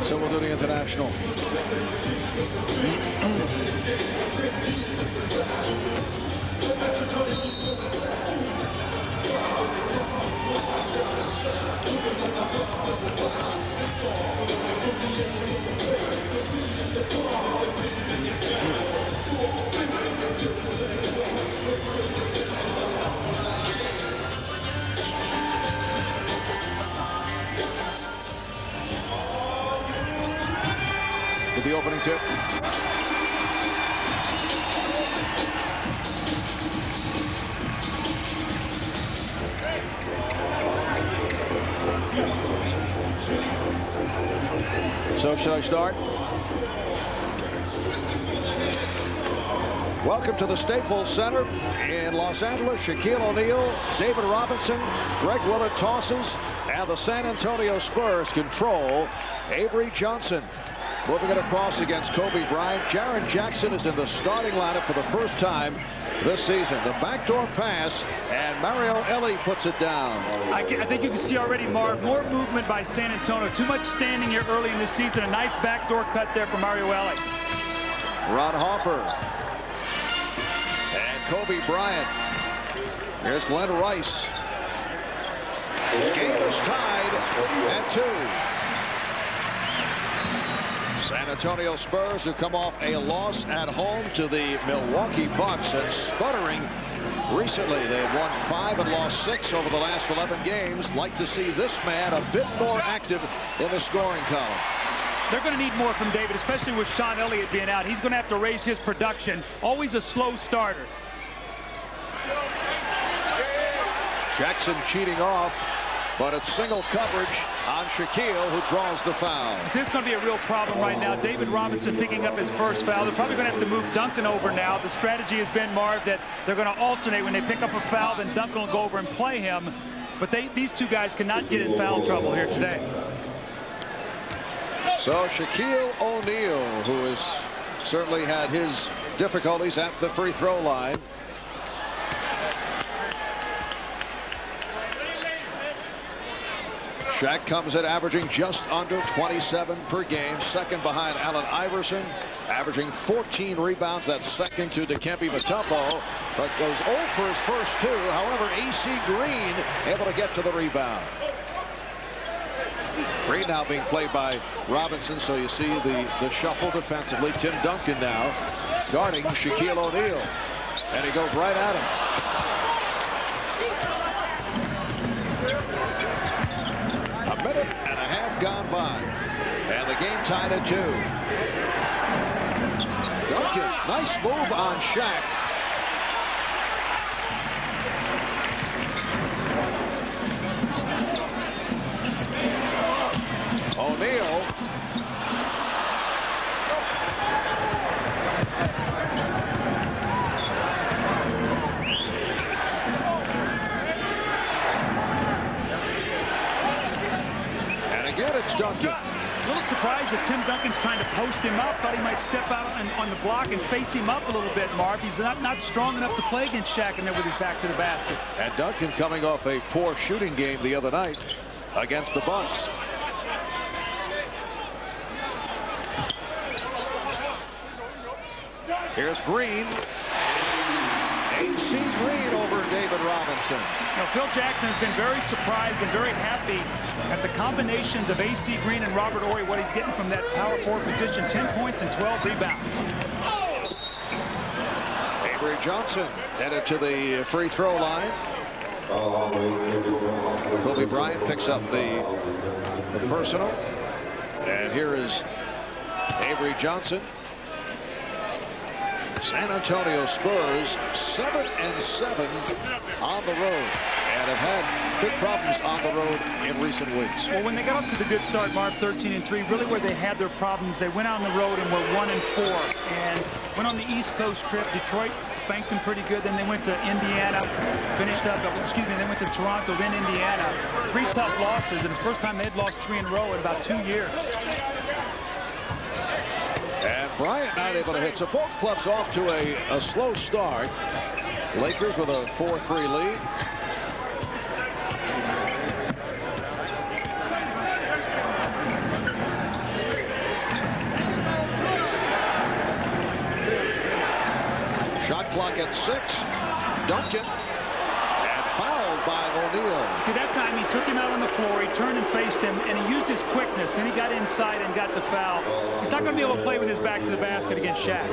So we'll do the international. With the opening tip. So should I start? Welcome to the Staples Center in Los Angeles. Shaquille O'Neal, David Robinson, Greg Willard tosses, and the San Antonio Spurs control. Avery Johnson moving it across against Kobe Bryant. Jaren Jackson is in the starting lineup for the first time this season. The backdoor pass, and Mario Elie puts it down. I think you can see already, Marv, more movement by San Antonio. Too much standing here early in the season. A nice backdoor cut there for Mario Elie. Ron Harper. And Kobe Bryant. Here's Glen Rice. The game is tied at 2. San Antonio Spurs, who come off a loss at home to the Milwaukee Bucks, and sputtering recently. They've won 5 and lost 6 over the last 11 games. Like to see this man a bit more active in the scoring column. They're going to need more from David, especially with Sean Elliott being out. He's going to have to raise his production. Always a slow starter. Jackson cheating off, but it's single coverage on Shaquille, who draws the foul. This is going to be a real problem right now. David Robinson picking up his first foul. They're probably going to have to move Duncan over now. The strategy has been, Marv, that they're going to alternate. When they pick up a foul, then Duncan will go over and play him. But these two guys cannot get in foul trouble here today. So Shaquille O'Neal, who has certainly had his difficulties at the free throw line. Shaq comes in averaging just under 27 per game, second behind Allen Iverson, averaging 14 rebounds. That's second to Dikembe Mutombo, but goes 0 for his first 2. However, A.C. Green able to get to the rebound. Green now being played by Robinson, so you see the shuffle defensively. Tim Duncan now guarding Shaquille O'Neal, and he goes right at him. A minute and a half gone by, and the game tied at 2. Duncan, nice move on Shaq. O'Neal. And again, it's Duncan. A little surprised that Tim Duncan's trying to post him up. Thought he might step out on the block and face him up a little bit, Marv. He's not strong enough to play against Shaq in there with his back to the basket. And Duncan coming off a poor shooting game the other night against the Bucks. Here's Green. A.C. Green over David Robinson. Now, Phil Jackson has been very surprised and very happy at the combinations of A.C. Green and Robert Horry, what he's getting from that power forward position. 10 points and 12 rebounds. Avery Johnson headed to the free throw line. Kobe Bryant picks up the personal. And here is Avery Johnson. San Antonio Spurs 7-7 on the road. And and have had big problems on the road in recent weeks. Well, when they got up to the good start, Marv, 13-3, really where they had their problems, they went on the road and were 1-4, and went on the East Coast trip. Detroit spanked them pretty good. Then they went to Indiana, finished up, they went to Toronto, then Indiana. 3 tough losses, and it's the first time they'd lost 3 in a row in about 2 years. And Bryant not able to hit. So both clubs off to a slow start. Lakers with a 4-3 lead. Shot clock at 6. Duncan. And fouled by O'Neal. See, that time he took him out on the floor, he turned and faced him, and he used his quickness. Then he got inside and got the foul. He's not going to be able to play with his back to the basket against Shaq.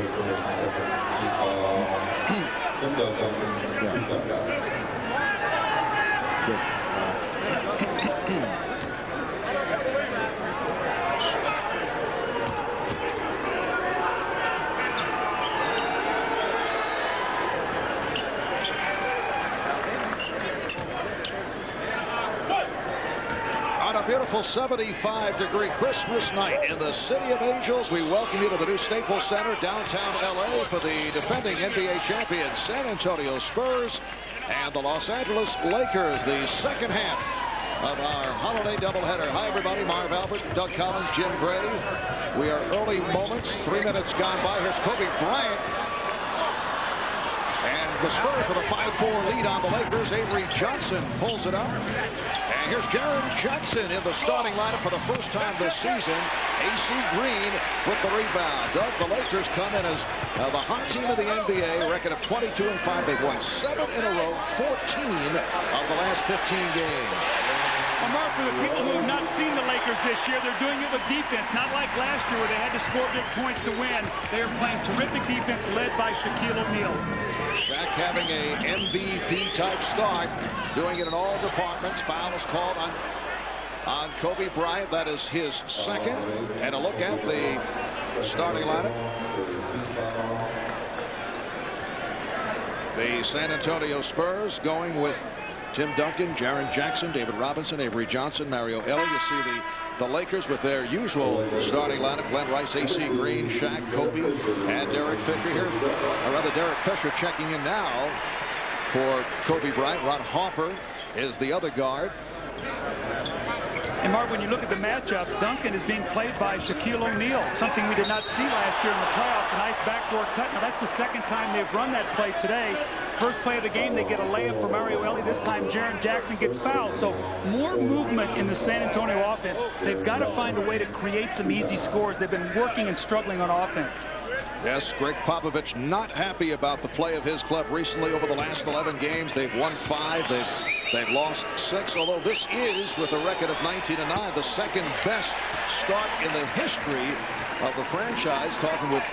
On a beautiful 75-degree Christmas night in the City of Angels, we welcome you to the new Staples Center, downtown LA, for the defending NBA champions San Antonio Spurs and the Los Angeles Lakers, the second half of our holiday doubleheader. Hi, everybody. Marv Albert, Doug Collins, Jim Gray. We are early moments. 3 minutes gone by. Here's Kobe Bryant. And the Spurs with a 5-4 lead on the Lakers. Avery Johnson pulls it up. And here's Jaren Jackson in the starting lineup for the first time this season. AC Green with the rebound. Doug, the Lakers come in as the hot team of the NBA, record of 22-5. They've won 7 in a row, 14 of the last 15 games. Well, Mark, for the people who have not seen the Lakers this year, they're doing it with defense, not like last year where they had to score big points to win. They are playing terrific defense led by Shaquille O'Neal. Shaq having a MVP-type start, doing it in all departments. Foul is called on Kobe Bryant. That is his second. And a look at the starting lineup. The San Antonio Spurs going with Tim Duncan, Jaren Jackson, David Robinson, Avery Johnson, Mario Ellie. You see the Lakers with their usual starting lineup: Glen Rice, AC Green, Shaq, Kobe, and Derek Fisher here. Or rather, Derek Fisher checking in now for Kobe Bryant. Ron Harper is the other guard. And Mark, when you look at the matchups, Duncan is being played by Shaquille O'Neal, something we did not see last year in the playoffs. A nice backdoor cut. Now that's the second time they've run that play today. First play of the game, they get a layup for Mario Ellie. This time, Jaren Jackson gets fouled. So more movement in the San Antonio offense. They've got to find a way to create some easy scores. They've been working and struggling on offense. Yes, Greg Popovich not happy about the play of his club recently. Over the last 11 games, they've won 5. They've lost 6, although this is, with a record of 19-9, the second best start in the history of the franchise. Talking with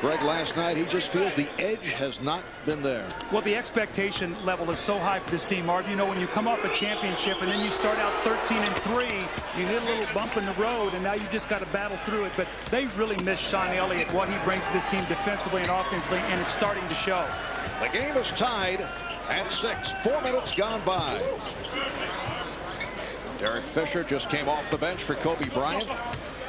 Greg last night, he just feels the edge has not been there. Well, the expectation level is so high for this team, Marv. You know, when you come off a championship and then you start out 13-3, you hit a little bump in the road, and now you just got to battle through it. But they really miss Sean Elliott, what he brings to this team defensively and offensively, and it's starting to show. The game is tied at 6. 4 minutes gone by. Derek Fisher just came off the bench for Kobe Bryant.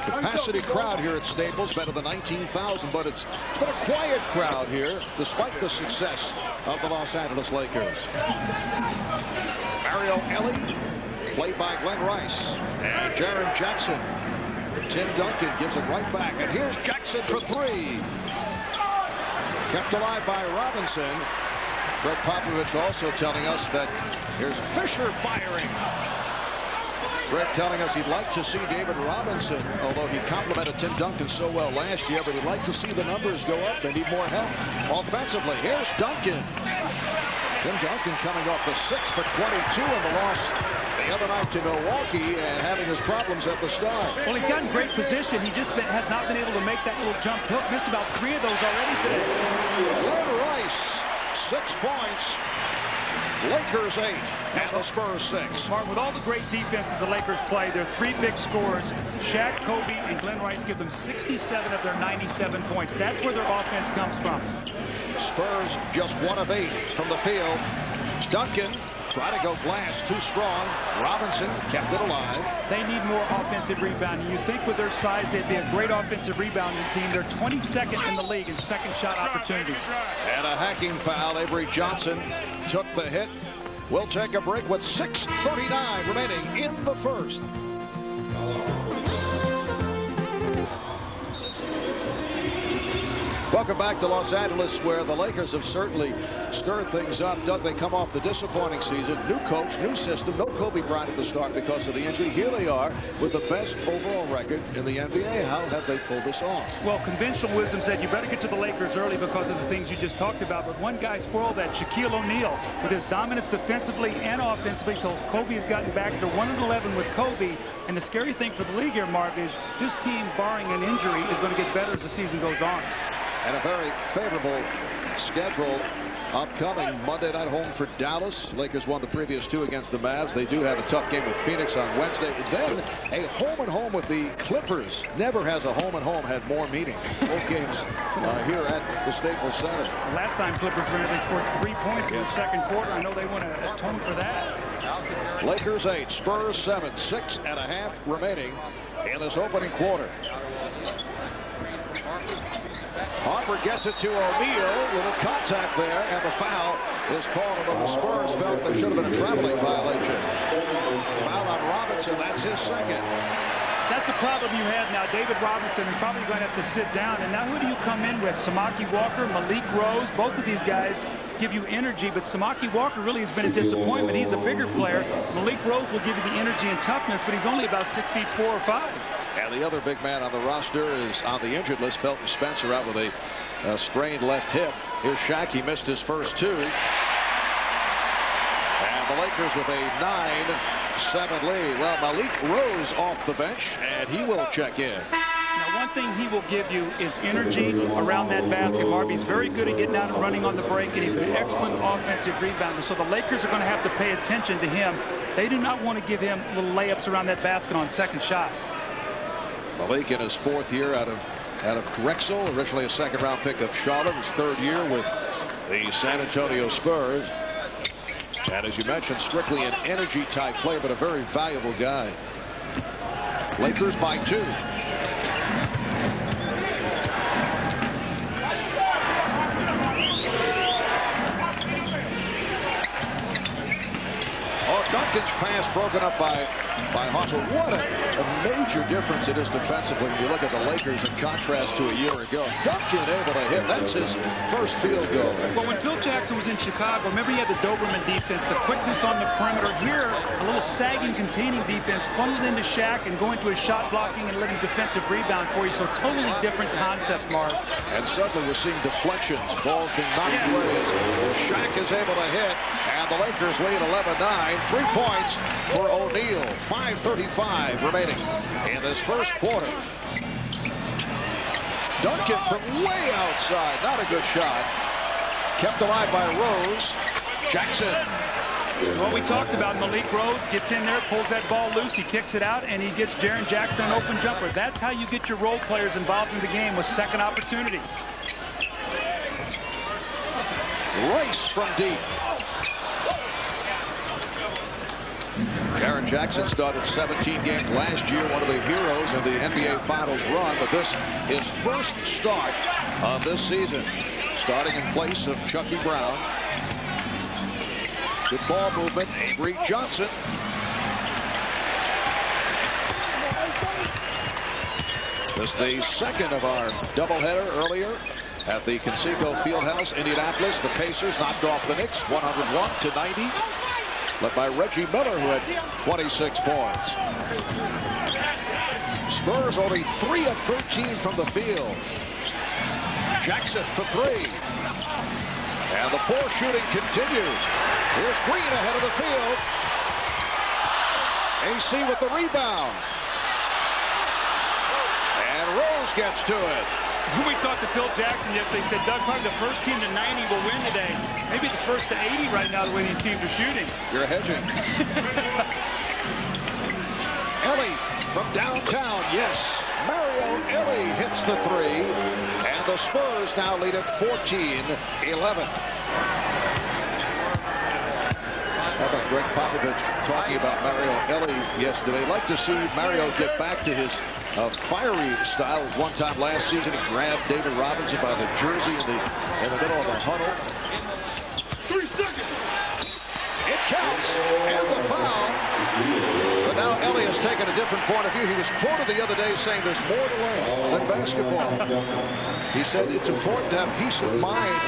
Capacity crowd here at Staples, better than 19,000, but it's been a quiet crowd here despite the success of the Los Angeles Lakers. Mario Ellie, played by Glen Rice, and Jaren Jackson. Tim Duncan gives it right back, and here's Jackson for 3. Kept alive by Robinson. Greg Popovich also telling us that here's Fisher firing. Greg telling us he'd like to see David Robinson, although he complimented Tim Duncan so well last year, but he'd like to see the numbers go up. They need more help offensively. Here's Duncan. Tim Duncan coming off the 6 for 22 in the loss the other night to Milwaukee and having his problems at the start. Well, he's got in great position. He just has not been able to make that little jump hook. Missed about 3 of those already today. Glen Rice, 6 points. Lakers 8 and the Spurs 6. Martin, with all the great defenses the Lakers play, their 3 big scorers, Shaq, Kobe, and Glen Rice, give them 67 of their 97 points. That's where their offense comes from. Spurs just 1 of 8 from the field. Duncan Try to go glass, too strong. Robinson kept it alive. They need more offensive rebounding. You think with their size, they'd be a great offensive rebounding team. They're 22nd in the league in second shot opportunities. And a hacking foul. Avery Johnson took the hit. We'll take a break with 6:39 remaining in the first. Welcome back to Los Angeles, where the Lakers have certainly stirred things up. Doug, they come off the disappointing season. New coach, new system. No Kobe Bryant at the start because of the injury. Here they are with the best overall record in the NBA. How have they pulled this off? Well, conventional wisdom said you better get to the Lakers early because of the things you just talked about. But one guy spoiled that, Shaquille O'Neal, with his dominance defensively and offensively until Kobe has gotten back to 1-11 with Kobe. And the scary thing for the league here, Marv, is this team, barring an injury, is going to get better as the season goes on. And a very favorable schedule upcoming. Monday night home for Dallas. Lakers won the previous two against the Mavs. They do have a tough game with Phoenix on Wednesday. Then a home-and-home with the Clippers. Never has a home-and-home had more meaning. Both games here at the Staples Center. Last time Clippers were they scored 3 points in the second quarter. I know they want to atone for that. Lakers 8, Spurs 7, 6.5 remaining in this opening quarter. Harper gets it to O'Neal with a contact there, and the foul is called, although the Spurs felt there should have been a traveling violation. Foul on Robinson, that's his second. That's a problem you have now. David Robinson is probably going to have to sit down. And now who do you come in with? Samaki Walker, Malik Rose. Both of these guys give you energy, but Samaki Walker really has been a disappointment. He's a bigger player. Malik Rose will give you the energy and toughness, but he's only about 6 feet 4 or 5. And the other big man on the roster is on the injured list. Felton Spencer out with a sprained left hip. Here's Shaq. He missed his first two. And the Lakers with a 9-7 lead. Well, Malik Rose off the bench, and he will check in. Now, one thing he will give you is energy around that basket. Marv, he's very good at getting out and running on the break, and he's an excellent offensive rebounder. So the Lakers are going to have to pay attention to him. They do not want to give him little layups around that basket on second shots. Malik in his fourth year out of Drexel, originally a second-round pick of Charlotte, his third year with the San Antonio Spurs. And as you mentioned, strictly an energy-type player, but a very valuable guy. Lakers by 2. Duncan's pass broken up by Harper. What a major difference it is defensively when you look at the Lakers in contrast to a year ago. Duncan able to hit. That's his first field goal. Well, when Phil Jackson was in Chicago, remember he had the Doberman defense, the quickness on the perimeter. Here, a little sagging, containing defense, funneled into Shaq and going to his shot blocking and letting defensive rebound for you. So totally different concept, Mark. And suddenly we're seeing deflections, balls being knocked away. Shaq is able to hit, and the Lakers lead 11-9. 3 points for O'Neal. 5:35 remaining in this first quarter. Duncan from way outside. Not a good shot. Kept alive by Rose. Jackson. What we talked about, Malik Rose gets in there, pulls that ball loose, he kicks it out, and he gets Jaren Jackson an open jumper. That's how you get your role players involved in the game, with second opportunities. Rice from deep. Jaren Jackson started 17 games last year, one of the heroes of the NBA Finals run, but this is first start of this season, starting in place of Chucky Brown. Good ball movement, Avery Johnson. This is the second of our doubleheader earlier at the Conseco Fieldhouse, Indianapolis. The Pacers knocked off the Knicks 101-90. Led by Reggie Miller, who had 26 points. Spurs only 3 of 13 from the field. Jackson for 3. And the poor shooting continues. Here's Green ahead of the field. AC with the rebound. And Rose gets to it. When we talked to Phil Jackson yesterday, he said, Doug, probably the first team to 90 will win today. Maybe the first to 80 right now, the way these teams are shooting. You're hedging. Ellie from downtown, yes. Mario Ellie hits the 3. And the Spurs now lead at 14-11. about Greg Popovich talking about Mario Elie yesterday. I'd like to see Mario get back to his fiery style. As one time last season, he grabbed David Robinson by the jersey in the middle of a huddle. 3 seconds. It counts, and the foul. But now Elie has taken a different point of view. He was quoted the other day saying there's more to life than basketball. He said it's important to have peace of mind.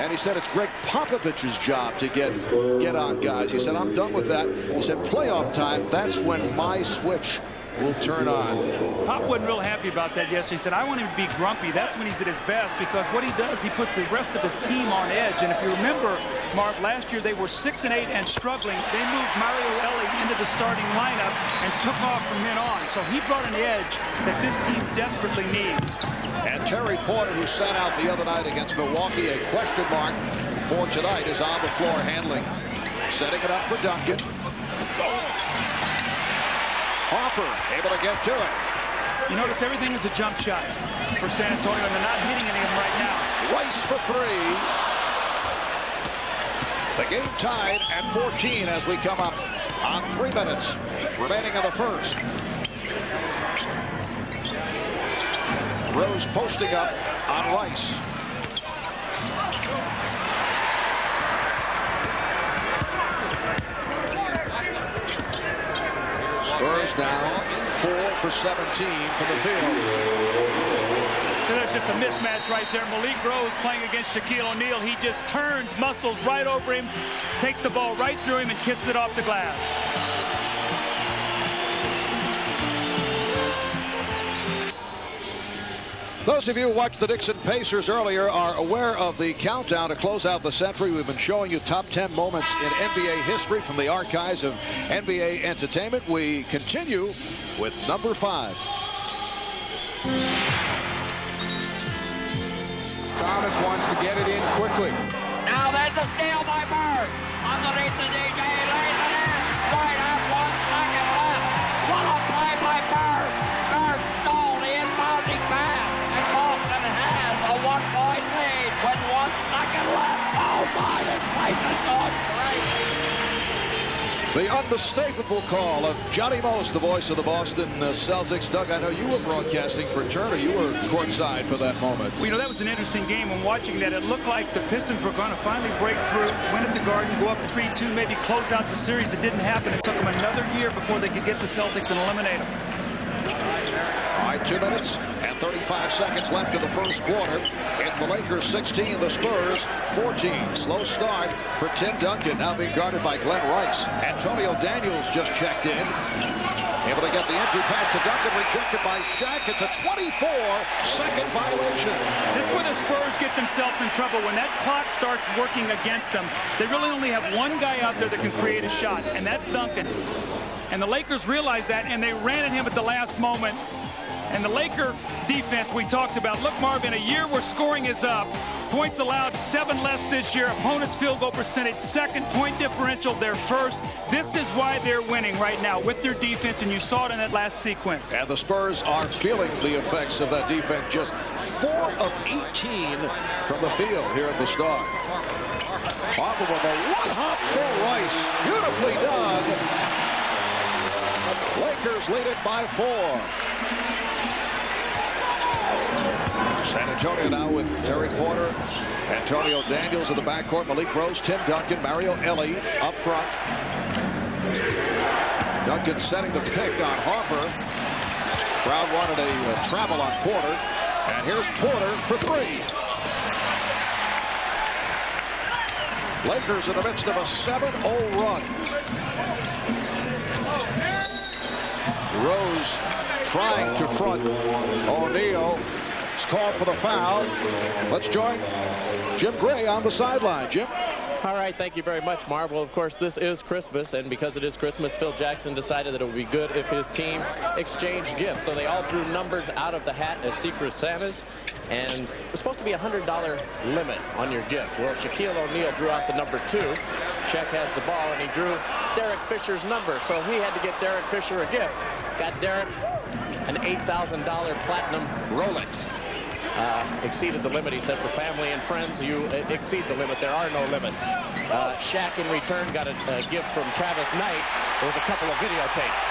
And he said it's Greg Popovich's job to get on guys. He said, I'm done with that. He said, playoff time, that's when my switch will turn on. Pop wasn't real happy about that yesterday. He said, I want him to be grumpy. That's when he's at his best, because what he does, he puts the rest of his team on edge. And if you remember, Mark, last year they were 6-8 and struggling. They moved Mario Elie into the starting lineup and took off from then on. So he brought an edge that this team desperately needs. And Terry Porter, who sat out the other night against Milwaukee, a question mark for tonight, is on the floor handling. Setting it up for Duncan. Harper able to get to it. You notice everything is a jump shot for San Antonio, and they're not hitting any of them right now. Rice for 3. The game tied at 14 as we come up on 3 minutes remaining in the first. Rose posting up on Rice. Spurs now 4 for 17 from the field. So that's just a mismatch right there. Malik Rose playing against Shaquille O'Neal. He just turns, muscles right over him, takes the ball right through him, and kisses it off the glass. Those of you who watched the Dixon Pacers earlier are aware of the countdown to close out the century. We've been showing you top 10 moments in NBA history from the archives of NBA Entertainment. We continue with number 5. Thomas wants to get it in quickly. Now there's a steal by Bird. Underneath the DJ, lays it in. Right up, 1 second left. What a play by Bird. Bird stole the inbounding pass. And Boston has a 1-point lead with 1 second left. Oh my, this place is going crazy. The unmistakable call of Johnny Most, the voice of the Boston Celtics. Doug, I know you were broadcasting for Turner. You were courtside for that moment. Well, you know, that was an interesting game. When watching that, it looked like the Pistons were going to finally break through, win at the Garden, go up 3-2, maybe close out the series. It didn't happen. It took them another year before they could get the Celtics and eliminate them. All right, 2 minutes and 35 seconds left in the first quarter. It's the Lakers 16, the Spurs 14. Slow start for Tim Duncan, now being guarded by Glen Rice. Antonio Daniels just checked in. Able to get the entry pass to Duncan, rejected by Shaq. It's a 24-second violation. This is where the Spurs get themselves in trouble. When that clock starts working against them, they really only have one guy out there that can create a shot, and that's Duncan. And the Lakers realized that, and they ran at him at the last moment. And the Laker defense we talked about. Look, Marv, in a year where scoring is up, points allowed 7 less this year, opponents' field goal percentage second, point differential they're first. This is why they're winning right now with their defense, and you saw it in that last sequence. And the Spurs are feeling the effects of that defense. Just 4 of 18 from the field here at the start. Harper with a one-hop for Rice. Beautifully done. Lakers lead it by 4. San Antonio now with Terry Porter, Antonio Daniels in the backcourt, Malik Rose, Tim Duncan, Mario Elie up front. Duncan setting the pick on Harper. Crowd wanted a travel on Porter. And here's Porter for 3. Lakers in the midst of a 7-0 run. Rose trying to front O'Neal. He's called for the foul. Let's join Jim Gray on the sideline. Jim. All right, thank you very much, Marv. Well, of course, this is Christmas, and because it is Christmas, Phil Jackson decided that it would be good if his team exchanged gifts. So they all drew numbers out of the hat as Secret Santas, and it was supposed to be a $100 limit on your gift. Well, Shaquille O'Neal drew out the number 2. Shaq has the ball, and he drew Derek Fisher's number, so he had to get Derek Fisher a gift. Got Derek an $8,000 platinum Rolex. exceeded the limit. He said for family and friends, you exceed the limit. There are no limits. Shaq in return got a gift from Travis Knight. There was a couple of videotapes.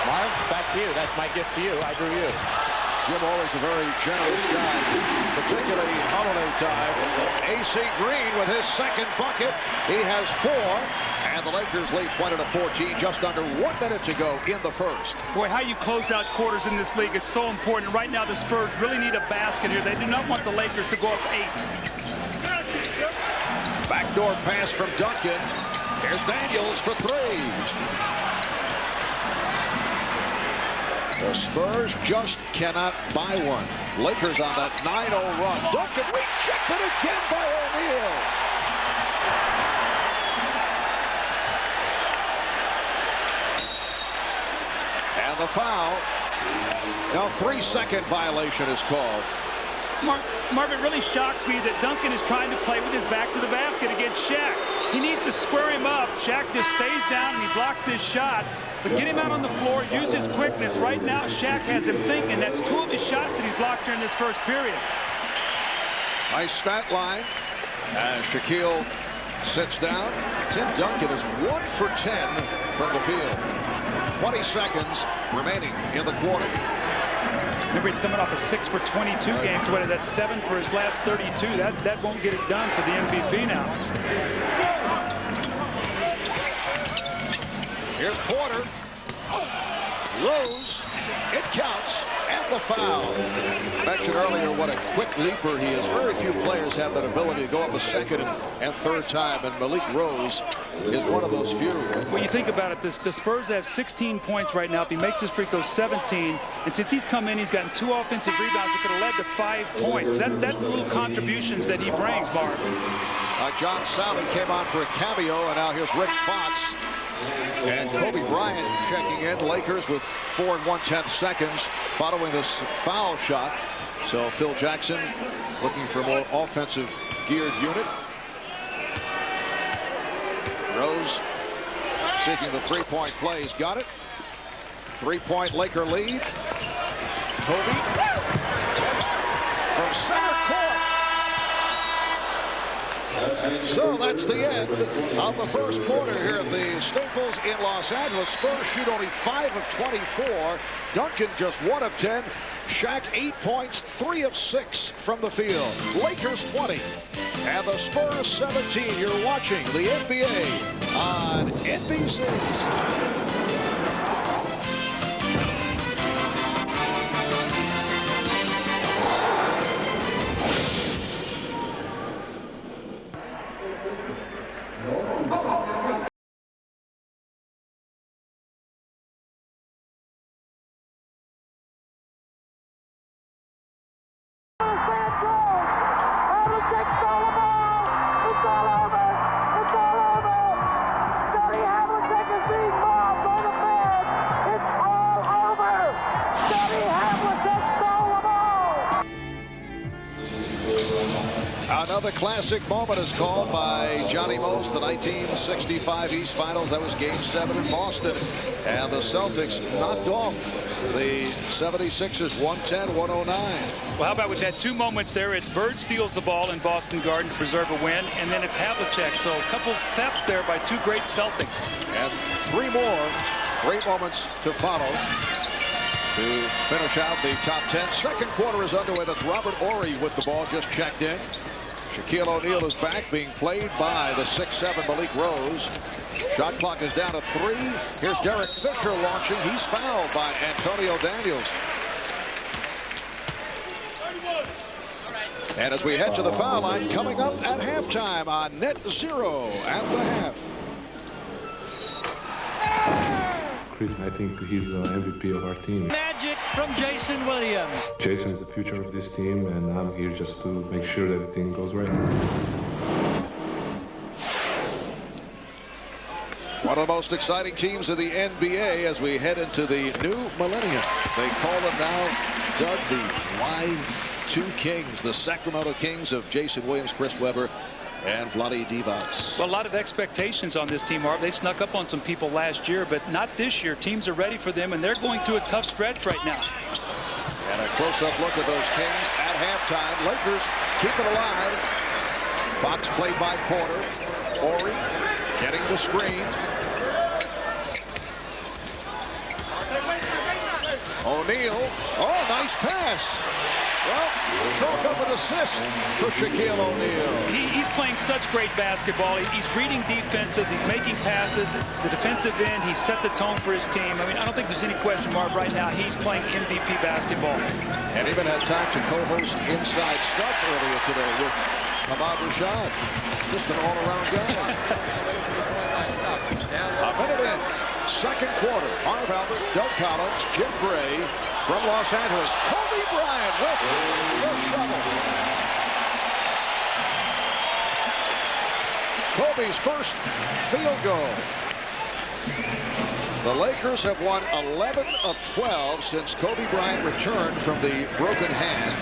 Marv, back to you. That's my gift to you. I drew you. Jim always a very generous guy, particularly holiday time. AC Green with his second bucket. He has 4, and the Lakers lead 20-14, just under 1 minute to go in the first. Boy, how you close out quarters in this league is so important. Right now, the Spurs really need a basket here. They do not want the Lakers to go up 8. Backdoor pass from Duncan. Here's Daniels for 3. The Spurs just cannot buy one. Lakers on that 9-0 run. Duncan rejected again by O'Neal. And the foul. Now 3-second violation is called. Marv, it really shocks me that Duncan is trying to play with his back to the basket against Shaq. He needs to square him up. Shaq just stays down and he blocks this shot. But get him out on the floor, use his quickness. Right now, Shaq has him thinking. That's 2 of his shots that he's blocked during this first period. Nice stat line as Shaquille sits down. Tim Duncan is 1 for 10 from the field. 20 seconds remaining in the quarter. Remember, he's coming off a 6 for 22 games. Whether that's 7 for his last 32, that won't get it done for the MVP now. Here's Porter. Rose. It counts. And the foul. I mentioned earlier what a quick leaper he is. Very few players have that ability to go up a second and third time, and Malik Rose is one of those few. When you think about it, the Spurs have 16 points right now. If he makes this free throw, 17. And since he's come in, he's gotten 2 offensive rebounds. It could have led to 5 points. That's the little contributions that he brings, Mark. John Salmon came on for a cameo, and now here's Rick Fox. And Kobe Bryant checking in. Lakers with 4 1/10 seconds following this foul shot. So Phil Jackson looking for a more offensive geared unit. Rose seeking the 3-point play. He's got it. 3-point Laker lead. Kobe from center court. So that's the end of the first quarter here at the Staples in Los Angeles. Spurs shoot only 5 of 24. Duncan just 1 of 10. Shaq 8 points, 3 of 6 from the field. Lakers 20 and the Spurs 17. You're watching the NBA on NBC. Another classic moment is called by Johnny Most, the 1965 East Finals. That was Game 7 in Boston. And the Celtics knocked off the 76ers 110-109. Well, how about with that 2 moments there? It's Bird steals the ball in Boston Garden to preserve a win, and then it's Havlicek. So a couple thefts there by 2 great Celtics. And 3 more great moments to follow to finish out the top 10. Second quarter is underway. That's Robert Horry with the ball, just checked in. Shaquille O'Neal is back, being played by the 6'7" Malik Rose. Shot clock is down to 3. Here's Derek Fisher launching. He's fouled by Antonio Daniels. And as we head to the foul line, coming up at halftime on Net Zero at the half. I think he's the MVP of our team. Magic from Jason Williams. Jason is the future of this team, and I'm here just to make sure that everything goes right. One of the most exciting teams in the NBA as we head into the new millennium. They call them now, Doug, the Y2 Kings, the Sacramento Kings of Jason Williams, Chris Webber, and Vlade Divac. Well, a lot of expectations on this team, Marv. They snuck up on some people last year, but not this year. Teams are ready for them, and they're going through a tough stretch right now. And a close-up look at those Kings at halftime. Lakers keep it alive. Fox played by Porter. Horry getting the screen. O'Neal. Oh, nice pass. Well, chalk up an assist for Shaquille O'Neal. He's playing such great basketball. He's reading defenses. He's making passes. The defensive end, he set the tone for his team. I mean, I don't think there's any question mark right now. He's playing MVP basketball. And even had time to co-host Inside Stuff earlier today with Ahmad Rashad. Just an all-around guy. A minute in. Second quarter. Marv Albert, Doug Collins, Jim Gray from Los Angeles. Kobe Bryant with the shovel. Kobe's first field goal. The Lakers have won 11 of 12 since Kobe Bryant returned from the broken hand.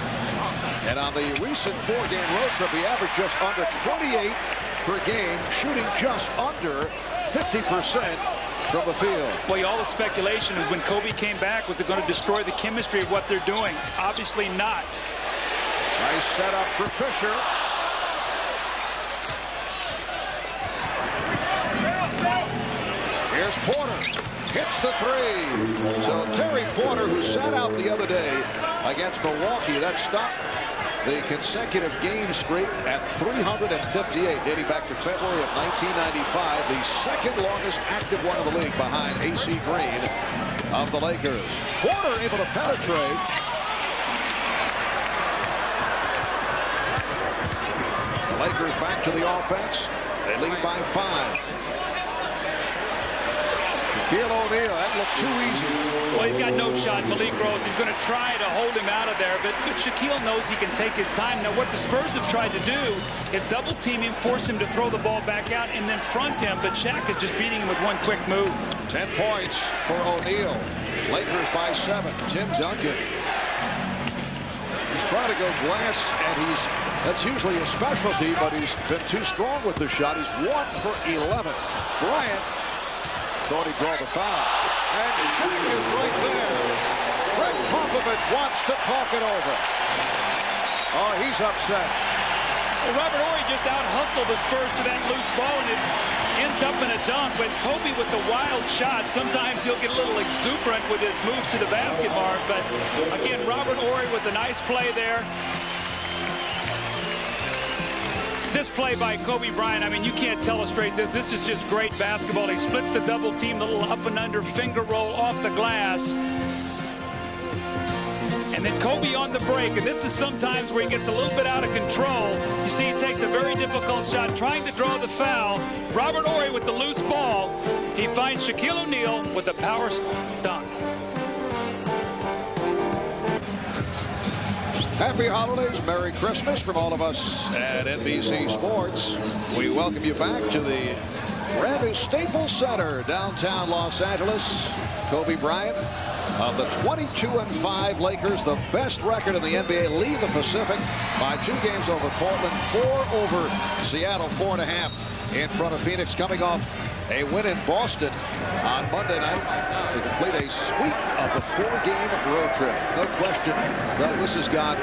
And on the recent 4-game road trip, he averaged just under 28 per game, shooting just under 50% from the field. Well, all the speculation is when Kobe came back, was it going to destroy the chemistry of what they're doing? Obviously not. Nice setup for Fisher. Here's Porter. Hits the three. So Terry Porter, who sat out the other day against Milwaukee, that stopped the consecutive game streak at 358, dating back to February of 1995, the second longest active one in the league behind A.C. Green of the Lakers. Porter able to penetrate. The Lakers back to the offense. They lead by 5. Shaquille O'Neal, that looked too easy. Well, he's got no shot. Malik Rose, he's going to try to hold him out of there, but Shaquille knows he can take his time. Now, what the Spurs have tried to do is double team him, force him to throw the ball back out, and then front him, but Shaq is just beating him with one quick move. 10 points for O'Neal. Lakers by 7. Tim Duncan. He's trying to go glass, and that's usually his specialty, but he's been too strong with the shot. He's 1 for 11. Bryant thought he'd draw the foul. And Shaq is right there. Greg Popovich wants to talk it over. Oh, he's upset. Well, Robert Horry just out-hustled the Spurs to that loose ball, and it ends up in a dunk. But Kobe with the wild shot, sometimes he'll get a little exuberant with his moves to the basket mark. But again, Robert Horry with a nice play there. This play by Kobe Bryant, I mean, you can't telestrate this. This is just great basketball. He splits the double team, the little up and under finger roll off the glass. And then Kobe on the break, and this is sometimes where he gets a little bit out of control. You see he takes a very difficult shot, trying to draw the foul. Robert Horry with the loose ball. He finds Shaquille O'Neal with a power dunk. Happy holidays, Merry Christmas from all of us at NBC Sports. We welcome you back to the brand new Staples Center, downtown Los Angeles. Kobe Bryant of the 22-5 Lakers, the best record in the NBA, lead the Pacific by 2 games over Portland, 4 over Seattle, 4.5 in front of Phoenix, coming off a win in Boston on Monday night to complete a sweep of the 4-game road trip. No question, this has got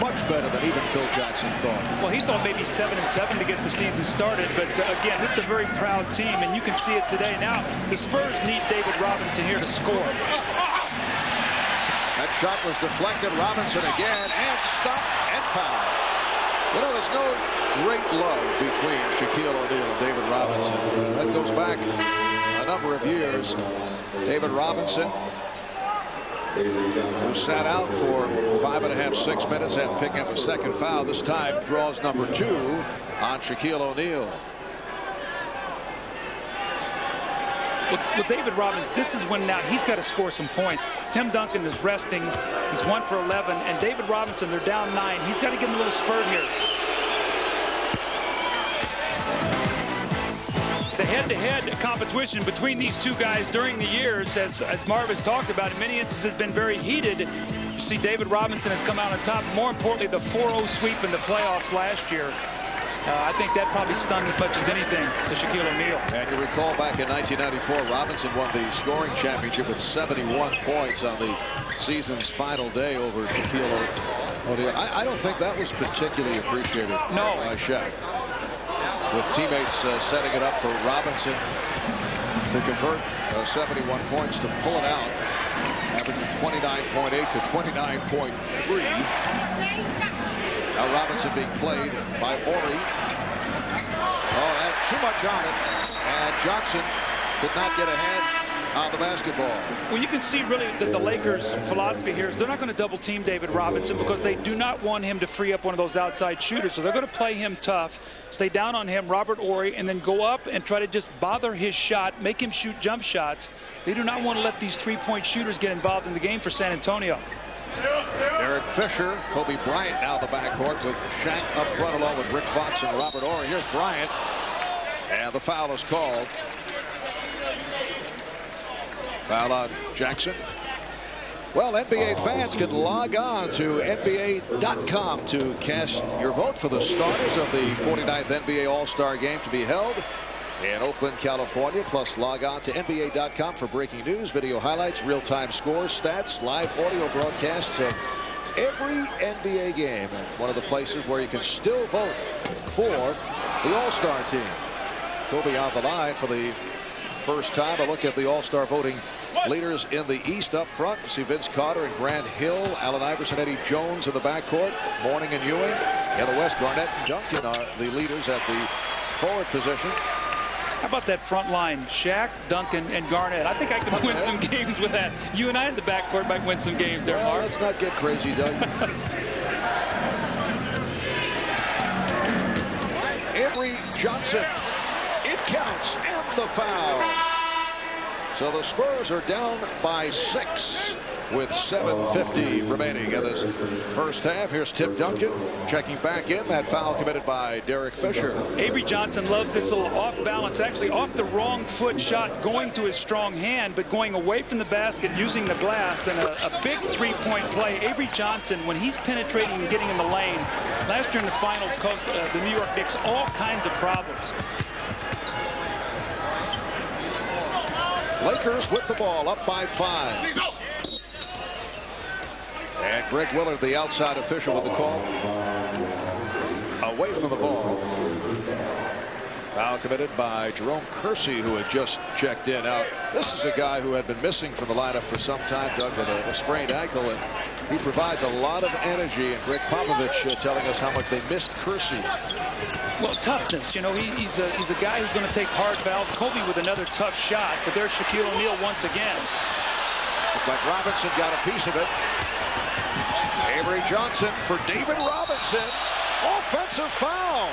much better than even Phil Jackson thought. Well, he thought maybe 7-7 to get the season started, but again, this is a very proud team, and you can see it today. Now, the Spurs need David Robinson here to score. That shot was deflected. Robinson again, and stopped and fouled. You know, there's no great love between Shaquille O'Neal and David Robinson. That goes back a number of years. David Robinson, who sat out for 5.5, 6 minutes and picking up a second foul, this time draws number 2 on Shaquille O'Neal. With David Robinson, this is when now he's got to score some points. Tim Duncan is resting. He's 1 for 11. And David Robinson, they're down 9. He's got to give him a little spurt here. The head-to-head competition between these two guys during the years, as Marv has talked about, in many instances has been very heated. You see David Robinson has come out on top. More importantly, the 4-0 sweep in the playoffs last year. I think that probably stung as much as anything to Shaquille O'Neal. And you recall back in 1994, Robinson won the scoring championship with 71 points on the season's final day over Shaquille O'Neal. I don't think that was particularly appreciated by Shaq. With teammates setting it up for Robinson to convert 71 points to pull it out, averaging 29.8 to 29.3. Now Robinson being played by Ori. Oh, and too much on it, and Johnson did not get a hand on the basketball. Well, you can see really that the Lakers' philosophy here is they're not going to double team David Robinson because they do not want him to free up one of those outside shooters. So they're going to play him tough, stay down on him, Robert Horry, and then go up and try to just bother his shot, make him shoot jump shots. They do not want to let these three-point shooters get involved in the game for San Antonio. Derek Fisher, Kobe Bryant now the backcourt with Shaq up front along with Rick Fox and Robert Horry. Here's Bryant, and the foul is called. Foul on Jackson. Well, NBA fans can log on to NBA.com to cast your vote for the starters of the 49th NBA All-Star Game to be held in Oakland, California. Plus, log on to NBA.com for breaking news, video highlights, real-time scores, stats, live audio broadcasts of every NBA game. And one of the places where you can still vote for the All-Star team. Kobe on the line for the first time. A look at the All-Star voting leaders in the East up front. You see Vince Carter and Grant Hill, Allen Iverson, Eddie Jones in the backcourt, Mourning and Ewing. In the West, Garnett and Duncan are the leaders at the forward position. How about that front line? Shaq, Duncan, and Garnett. I think I could win some games with that. You and I in the backcourt might win some games there, Mark. Let's not get crazy, Doug. Avery Johnson. It counts, and the foul. So the Spurs are down by 6 with 7:50 remaining in this first half. Here's Tim Duncan checking back in. That foul committed by Derek Fisher. Avery Johnson loves this little off balance, actually off the wrong foot shot, going to his strong hand, but going away from the basket, using the glass, and a big three-point play. Avery Johnson, when he's penetrating and getting in the lane, last year in the finals caused the New York Knicks all kinds of problems. Lakers with the ball, up by 5. And Greg Willard, the outside official, with the call. Away from the ball. Foul committed by Jerome Kersey, who had just checked in. Now, this is a guy who had been missing from the lineup for some time, Doug, with a sprained ankle, and he provides a lot of energy. And Greg Popovich telling us how much they missed Kersey. Well, toughness. You know, he's a guy who's going to take hard fouls. Kobe with another tough shot, but there's Shaquille O'Neal once again. Looks like Robinson got a piece of it. Avery Johnson for David Robinson. Offensive foul.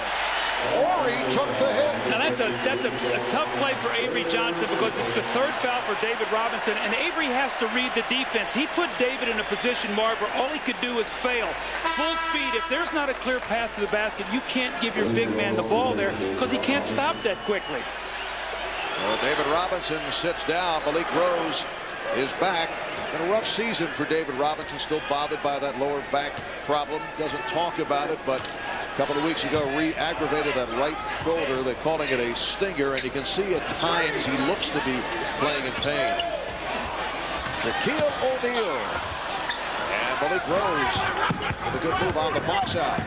Horry took the hit. Now that's a tough play for Avery Johnson because it's the third foul for David Robinson, and Avery has to read the defense. He put David in a position, Marv, where all he could do is fail. Full speed. If there's not a clear path to the basket, you can't give your big man the ball there because he can't stop that quickly. Well, David Robinson sits down. Malik Rose is back. Been a rough season for David Robinson, still bothered by that lower back problem. Doesn't talk about it, but a couple of weeks ago re-aggravated that right shoulder. They're calling it a stinger, and you can see at times he looks to be playing in pain. Shaquille O'Neal and Malik Rose with a good move on the box out.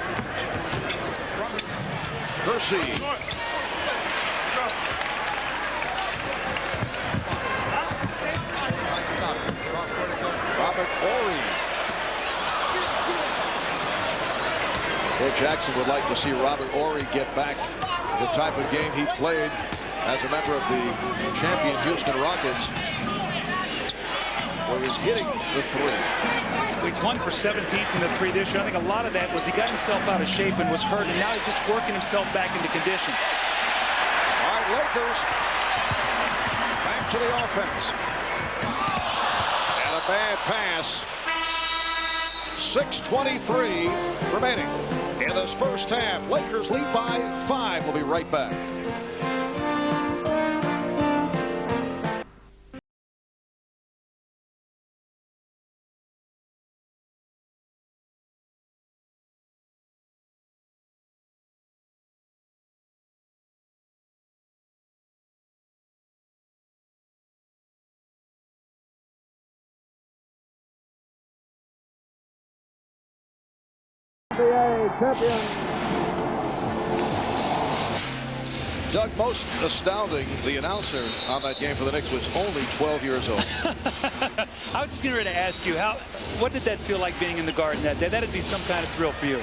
Kersey. Robert Horry. Well, Jackson would like to see Robert Horry get back the type of game he played as a member of the champion Houston Rockets, where he's hitting the three. He's 1 for 17 from the three this year. I think a lot of that was he got himself out of shape and was hurt, and now he's just working himself back into condition. All right, Lakers back to the offense. And a bad pass. 6:23 remaining in this first half. Lakers lead by 5. We'll be right back. champion. Doug, most astounding, the announcer on that game for the Knicks was only 12 years old. I was just getting ready to ask you, what did that feel like being in the Garden that day? That'd be some kind of thrill for you.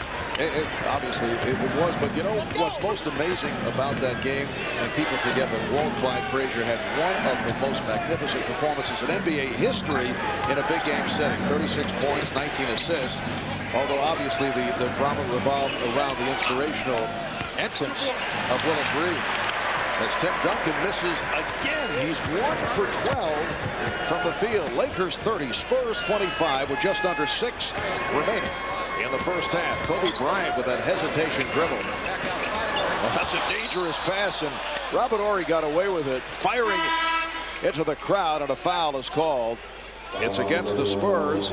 Obviously, it was. But you know what's most amazing about that game, and people forget that Walt Clyde Frazier had one of the most magnificent performances in NBA history in a big game setting. 36 points, 19 assists. Although obviously the drama revolved around the inspirational entrance of Willis Reed. As Tim Duncan misses again, he's 1 for 12 from the field. Lakers 30, Spurs 25 with just under 6 remaining in the first half. Kobe Bryant with that hesitation dribble. Well, that's a dangerous pass, and Robert Horry got away with it, firing into the crowd, and a foul is called. It's against the Spurs.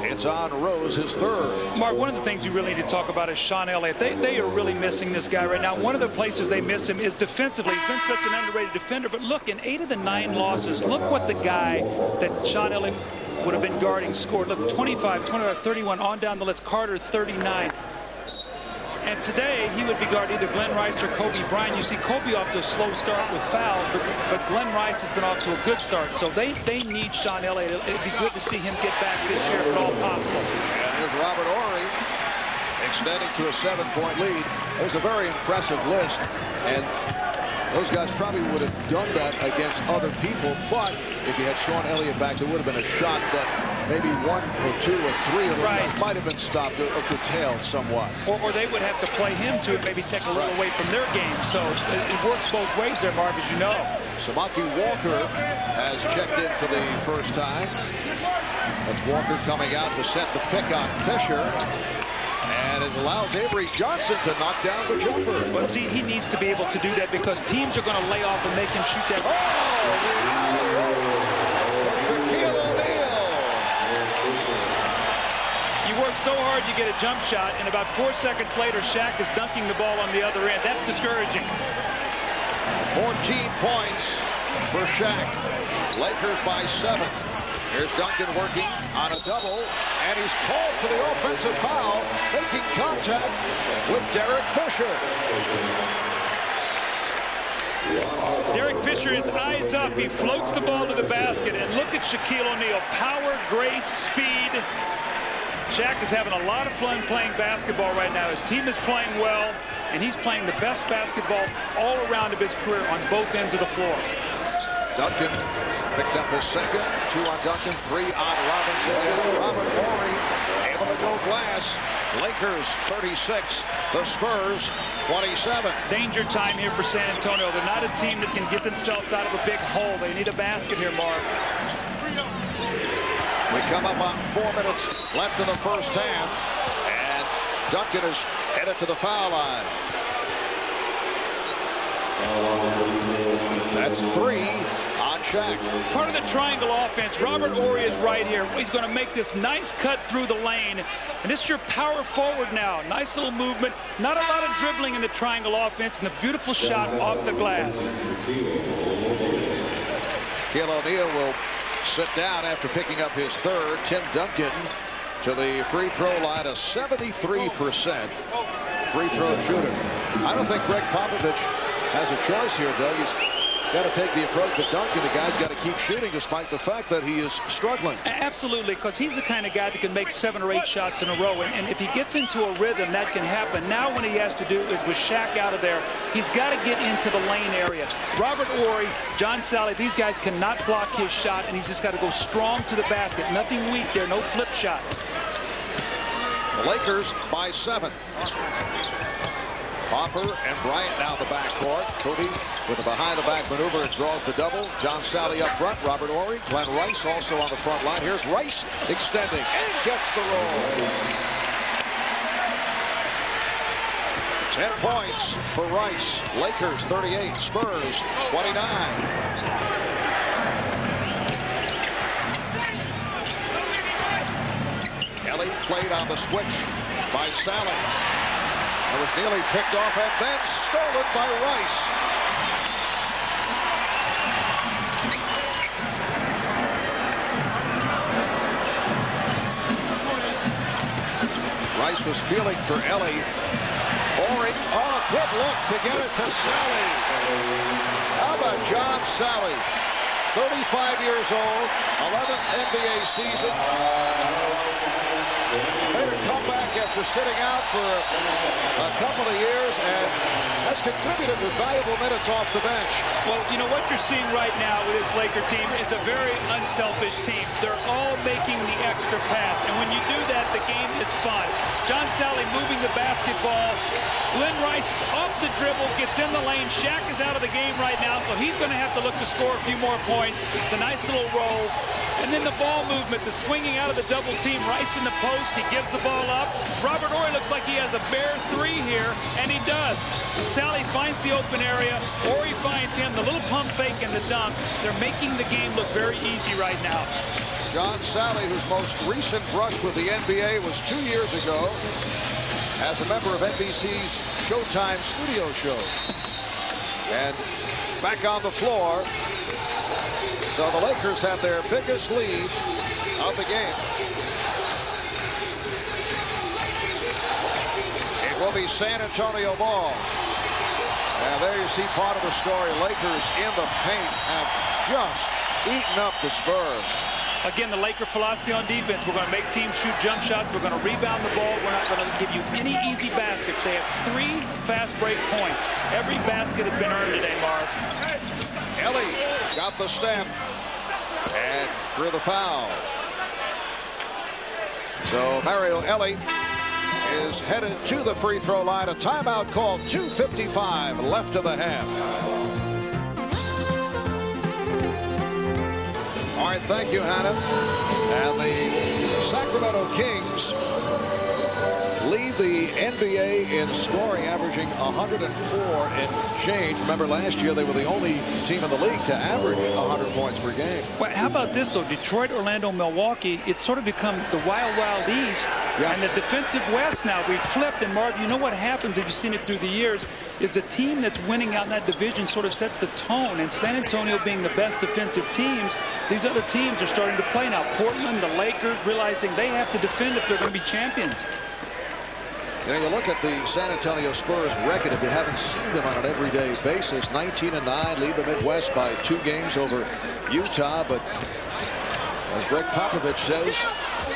It's on Rose, his third. Mark, one of the things you really need to talk about is Sean Elliott. They are really missing this guy right now. One of the places they miss him is defensively. He's been such an underrated defender. But look, in 8 of the 9 losses, look what the guy that Sean Elliott would have been guarding scored. Look, 25, 31, on down the list. Carter, 39. And today, he would be guarding either Glen Rice or Kobe Bryant. You see Kobe off to a slow start with fouls, but Glen Rice has been off to a good start. So they need Sean Elliott. It'd be good to see him get back this year if at all possible. And here's Robert Horry extending to a 7-point lead. It was a very impressive list, and those guys probably would have done that against other people, but if you had Sean Elliott back, there would have been a shot that maybe 1 or 2 or 3 of those guys might have been stopped or curtailed somewhat. Or they would have to play him to maybe take a little away from their game. So it works both ways there, Mark, as you know. Samaki Walker has checked in for the first time. That's Walker coming out to set the pick on Fisher. And it allows Avery Johnson to knock down the jumper. But see, he needs to be able to do that because teams are going to lay off and make him shoot that. Shaquille O'Neal. You work so hard, you get a jump shot, and about 4 seconds later, Shaq is dunking the ball on the other end. That's discouraging. 14 points for Shaq. Lakers by 7. Here's Duncan working on a double, and he's called for the offensive foul, making contact with Derek Fisher. Derek Fisher is eyes up. He floats the ball to the basket, and look at Shaquille O'Neal. Power, grace, speed. Shaq is having a lot of fun playing basketball right now. His team is playing well, and he's playing the best basketball all around of his career on both ends of the floor. Duncan picked up his second. 2 on Duncan, 3 on Robinson. And Robert Horry able to go glass. Lakers 36, the Spurs 27. Danger time here for San Antonio. They're not a team that can get themselves out of a big hole. They need a basket here, Mark. We come up on 4 minutes left in the first half. And Duncan is headed to the foul line. That's 3 on Shaq. Part of the triangle offense, Robert Horry is right here. He's going to make this nice cut through the lane. And this is your power forward now. Nice little movement. Not a lot of dribbling in the triangle offense. And a beautiful shot off the glass. Shaquille O'Neal will sit down after picking up his third. Tim Duncan to the free throw line, a 73% free throw shooter. I don't think Greg Popovich has a choice here, Doug. He's got to take the approach that Duncan, the guy's got to keep shooting despite the fact that he is struggling. Absolutely, because he's the kind of guy that can make 7 or 8 shots in a row. And if he gets into a rhythm, that can happen. Now what he has to do is with Shaq out of there, he's got to get into the lane area. Robert Horry, John Sally, these guys cannot block his shot, and he's just got to go strong to the basket. Nothing weak there, no flip shots. The Lakers by 7. Hopper and Bryant now in the backcourt. Kobe with a behind-the-back maneuver and draws the double. John Sally up front. Robert Horry. Glen Rice also on the front line. Here's Rice extending and gets the roll. 10 points for Rice. Lakers 38. Spurs 29. Ellie played on the switch by Sally. It was nearly picked off and then stolen by Rice. Rice was feeling for Ellie. Horry, oh, good look to get it to Sally. How about John Sally? 35 years old, 11th NBA season. Made a comeback after sitting out for a couple of years and has contributed with valuable minutes off the bench. Well, you know what you're seeing right now with this Laker team is a very unselfish team. They're all making the extra pass, and when you do that, the game is fun. John Sally moving the basketball. Glen Rice off the dribble, gets in the lane. Shaq is out of the game right now, so he's going to have to look to score a few more points. It's a nice little roll. And then the ball movement, the swinging out of the double team. Rice in the post, he gives the ball up. Robert Horry looks like he has a bare three here, and he does. Sally finds the open area. Horry finds him. The little pump fake and the dunk. They're making the game look very easy right now. John Sally, whose most recent brush with the NBA was 2 years ago as a member of NBC's Showtime studio show. And back on the floor. So the Lakers have their biggest lead of the game. It will be San Antonio ball. And there you see part of the story. Lakers in the paint have just eaten up the Spurs. Again, the Laker philosophy on defense. We're going to make teams shoot jump shots. We're going to rebound the ball. We're not going to give you any easy baskets. They have 3 fast break points. Every basket has been earned today, Marv. Ellie got the step and drew the foul. So Mario Ellie is headed to the free throw line. A timeout called. 2:55 left of the half. All right, thank you, Hannah. And the Sacramento Kings lead the NBA in scoring, averaging 104 and change. Remember, last year they were the only team in the league to average 100 points per game. Well, how about this, though? Detroit, Orlando, Milwaukee, it's sort of become the wild, wild East. Yeah. And the defensive West now. We've flipped. And, Marv, you know what happens, if you've seen it through the years, is the team that's winning out in that division sort of sets the tone. And San Antonio being the best defensive teams, these other teams are starting to play now. Portland, the Lakers, realizing they have to defend if they're going to be champions. You know, you look at the San Antonio Spurs record, if you haven't seen them on an everyday basis, 19-9, lead the Midwest by 2 games over Utah. But as Greg Popovich says,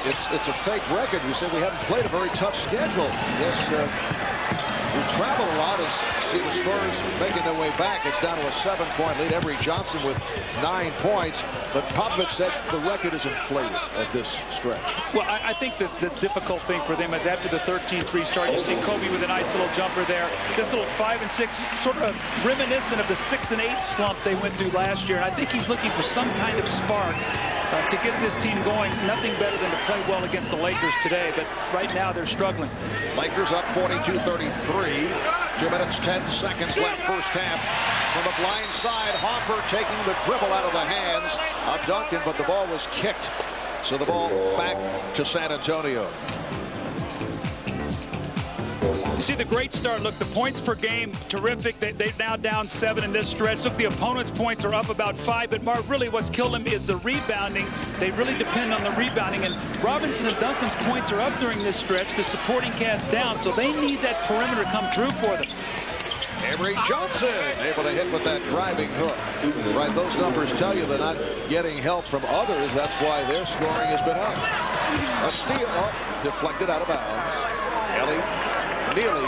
it's a fake record. You said we haven't played a very tough schedule. Yes, we've traveled a lot as see the Spurs making their way back. It's down to a 7-point lead. Avery Johnson with 9 points. But Popovich said the record is inflated at this stretch. Well, I think that the difficult thing for them is after the 13-3 start, you see Kobe with a nice little jumper there. This little 5-6, sort of reminiscent of the 6-8 slump they went through last year. And I think he's looking for some kind of spark to get this team going. Nothing better than to play well against the Lakers today, but right now they're struggling. Lakers up 42-33. 2 minutes, 10 seconds left first half. From the blind side, Hopper taking the dribble out of the hands of Duncan, but the ball was kicked. So the ball back to San Antonio. You see the great start. Look, the points per game, terrific. They're now down 7 in this stretch. Look, the opponent's points are up about 5. But, Mark, really what's killed them is the rebounding. They really depend on the rebounding. And Robinson and Duncan's points are up during this stretch. The supporting cast down. So they need that perimeter to come through for them. Avery Johnson able to hit with that driving hook. Right, those numbers tell you they're not getting help from others. That's why their scoring has been up. A steal, deflected out of bounds. Ellie nearly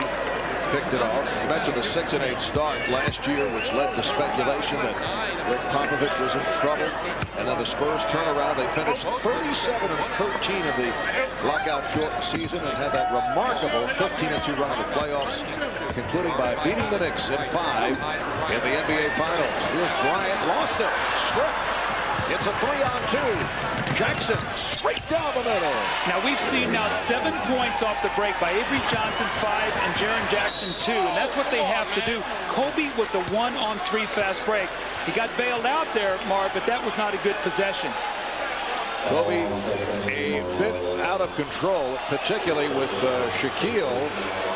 picked it off. You mentioned the 6-8 start last year, which led to speculation that Rick Popovich was in trouble. And then the Spurs turn around. They finished 37-13 in the lockout short season and had that remarkable 15-2 run in the playoffs, concluding by beating the Knicks in 5 in the NBA Finals. Here's Bryant, lost it, stripped. It's a 3-on-2. Jackson straight down the middle. Now we've seen now 7 points off the break by Avery Johnson, 5, and Jaren Jackson 2, and that's what they have to do. Kobe with the 1-on-3 fast break. He got bailed out there, Marv, but that was not a good possession. Kobe a bit out of control, particularly with Shaquille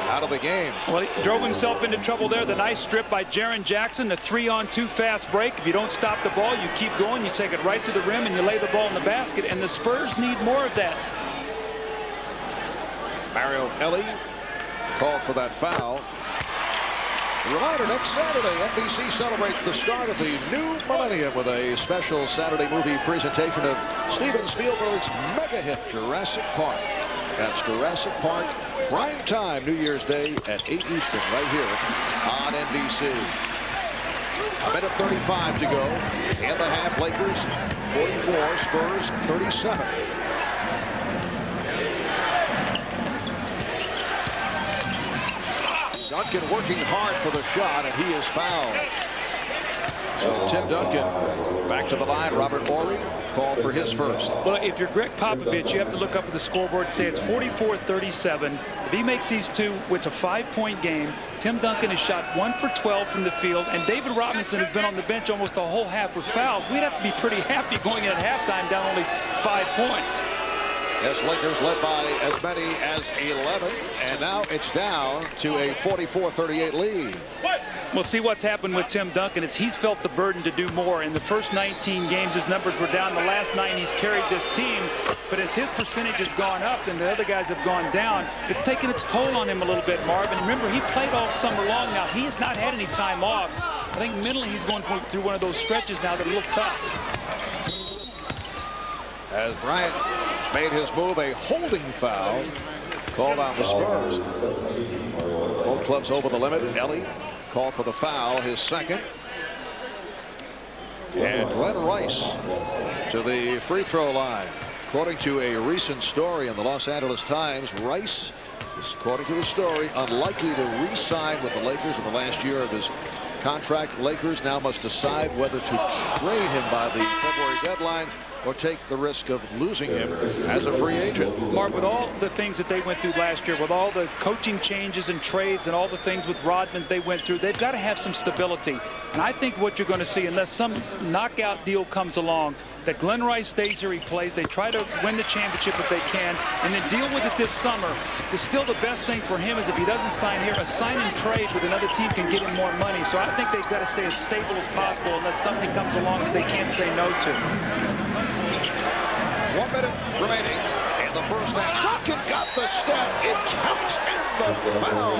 out of the game. Well, he drove himself into trouble there. The nice strip by Jaren Jackson, the 3-on-2 fast break. If you don't stop the ball, you keep going, you take it right to the rim, and you lay the ball in the basket, and the Spurs need more of that. Mario Ellie called for that foul. Reminder, next Saturday, NBC celebrates the start of the new millennium with a special Saturday movie presentation of Steven Spielberg's mega hit, Jurassic Park. That's Jurassic Park, prime time, New Year's Day at 8 Eastern, right here on NBC. A minute 35 to go in the half. Lakers 44, Spurs 37. Duncan working hard for the shot, and he is fouled. So Tim Duncan back to the line. Robert Morey called for his first. Well, if you're Greg Popovich, you have to look up at the scoreboard and say it's 44-37. If he makes these two, it's a 5-point game. Tim Duncan has shot 1 for 12 from the field, and David Robinson has been on the bench almost the whole half with fouls. We'd have to be pretty happy going in at halftime down only 5 points. Yes, Lakers led by as many as 11, and now it's down to a 44-38 lead. We'll see what's happened with Tim Duncan. He's felt the burden to do more. In the first 19 games, his numbers were down. The last 9, he's carried this team. But as his percentage has gone up and the other guys have gone down, it's taken its toll on him a little bit, Marv. And remember, he played all summer long now. He has not had any time off. I think mentally he's going through one of those stretches now that are a little tough. As Bryant made his move, a holding foul called on the Spurs. Both clubs over the limit. Ellie called for the foul, his second. And Glen Rice to the free throw line. According to a recent story in the Los Angeles Times, Rice is, according to the story, unlikely to re-sign with the Lakers in the last year of his contract. Lakers now must decide whether to trade him by the February deadline or take the risk of losing him as a free agent. Mark, with all the things that they went through last year, with all the coaching changes and trades and all the things with Rodman they went through, they've got to have some stability. And I think what you're going to see, unless some knockout deal comes along, that Glen Rice stays here, he plays, they try to win the championship if they can, and then deal with it this summer. Is still the best thing for him is if he doesn't sign here, a sign and trade with another team can get him more money. So I think they've got to stay as stable as possible unless something comes along that they can't say no to. 1 minute remaining in the first half. Duncan got the step. It counts, and the foul.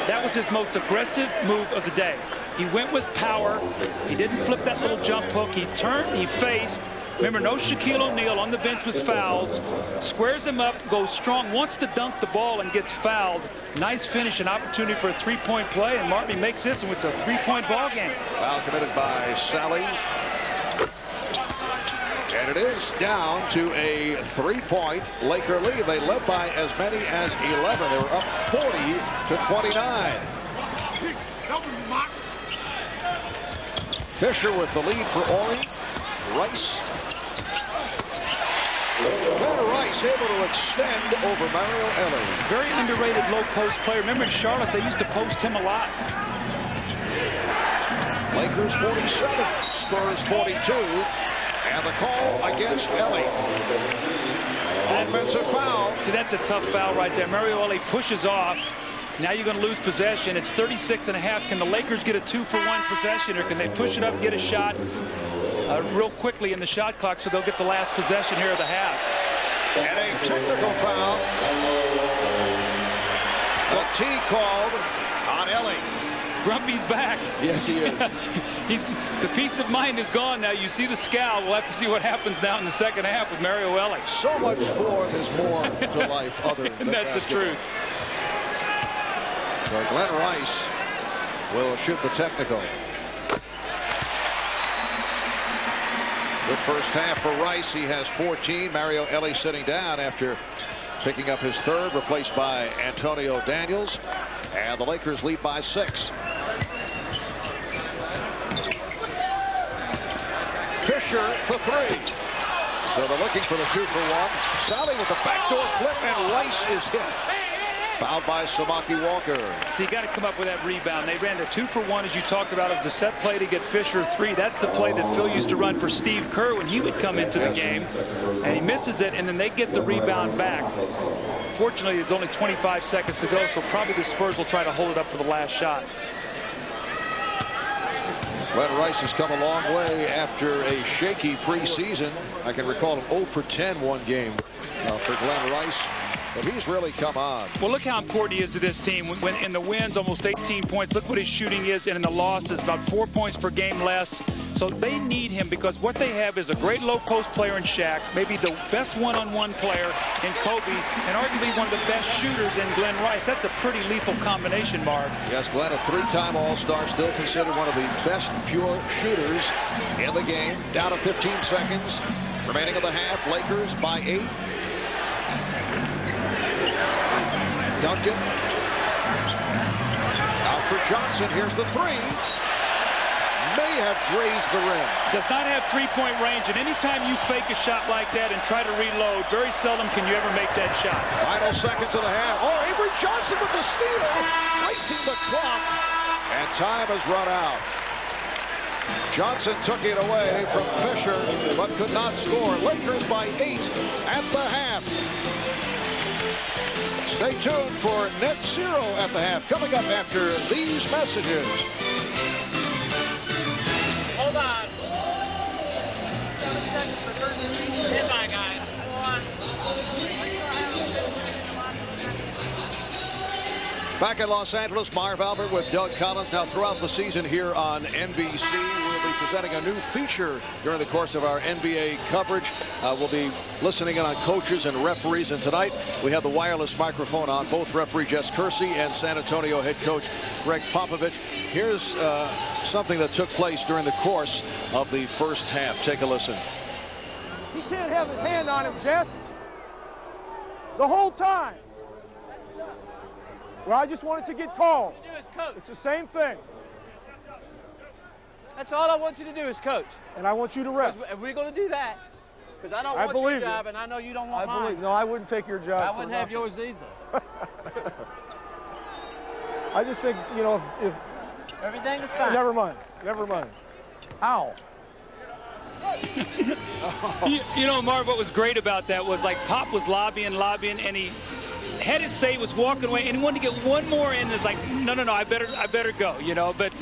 That was his most aggressive move of the day. He went with power. He didn't flip that little jump hook. He turned, he faced. Remember, no Shaquille O'Neal on the bench with fouls. Squares him up, goes strong, wants to dunk the ball and gets fouled. Nice finish, an opportunity for a 3-point play, and Martin makes this, and it's a 3-point ball game. Foul committed by Sally. And it is down to a 3-point Laker lead. They led by as many as 11. They were up 40-29. Fisher with the lead for Ori. Rice. Glen Rice able to extend over Mario Ellie. Very underrated low post player. Remember in Charlotte, they used to post him a lot. Lakers 47, Spurs 42. And the call against Ellie. Offensive foul. See, that's a tough foul right there. Mario Ellie pushes off. Now you're going to lose possession. It's 36.5. Can the Lakers get a 2-for-1 possession, or can they push it up and get a shot real quickly in the shot clock so they'll get the last possession here of the half? And a technical foul. The T called on Ellie. Grumpy's back. Yes, he is. The peace of mind is gone now. You see the scowl. We'll have to see what happens now in the second half with Mario Ellie. So much forth is more to life other than that's basketball. the truth. So Glen Rice will shoot the technical. Good first half for Rice. He has 14. Mario Ellie sitting down after picking up his third, replaced by Antonio Daniels. And the Lakers lead by 6. Fisher for 3. So they're looking for the 2-for-1. Sally with the backdoor flip, and Rice is hit. Fouled by Samaki Walker. So you got to come up with that rebound. They ran the 2-for-1, as you talked about. It was a set play to get Fisher 3. That's the play that Phil used to run for Steve Kerr when he would come into the game. And he misses it, and then they get the rebound back. Fortunately, there's only 25 seconds to go, so probably the Spurs will try to hold it up for the last shot. Glen Rice has come a long way after a shaky preseason. I can recall an 0-for-10 one game for Glen Rice. but he's really come on. Well, look how important he is to this team. When in the wins, almost 18 points. Look what his shooting is, and in the losses, about 4 points per game less. So they need him because what they have is a great low-post player in Shaq, maybe the best one-on-one player in Kobe, and arguably one of the best shooters in Glen Rice. That's a pretty lethal combination, Marv. Yes, Glen, a three-time All-Star, still considered one of the best pure shooters in the game. Down to 15 seconds. Remaining of the half, Lakers by 8. Duncan. Out for Johnson. Here's the three. May have grazed the rim. Does not have three-point range, and anytime you fake a shot like that and try to reload, very seldom can you ever make that shot. Final seconds of the half. Oh, Avery Johnson with the steal, racing the clock, and time has run out. Johnson took it away from Fisher, but could not score. Lakers by 8 at the half. Stay tuned for net zero at the half, coming up after these messages. Hold on. Stand by, guys. Back in Los Angeles, Marv Albert with Doug Collins. Now, throughout the season here on NBC, we'll be presenting a new feature during the course of our NBA coverage. We'll be listening in on coaches and referees. And tonight, we have the wireless microphone on both referee Jess Kersey and San Antonio head coach Greg Popovich. Here's something that took place during the course of the first half. Take a listen. He can't have his hand on him, Jeff. The whole time. Well, I just wanted to get called. It's the same thing. That's all I want you to do is coach. And I want you to ref. If we're going to do that, because I don't want your job, and I know you don't want mine. No, I wouldn't take your job. I wouldn't have yours either. I just think, you know, if everything is fine. Never mind. Never mind. Ow. You know, Marv, what was great about that was like Pop was lobbying, and he had his say, was walking away, and he wanted to get one more in. It's like, no, I better go, you know. But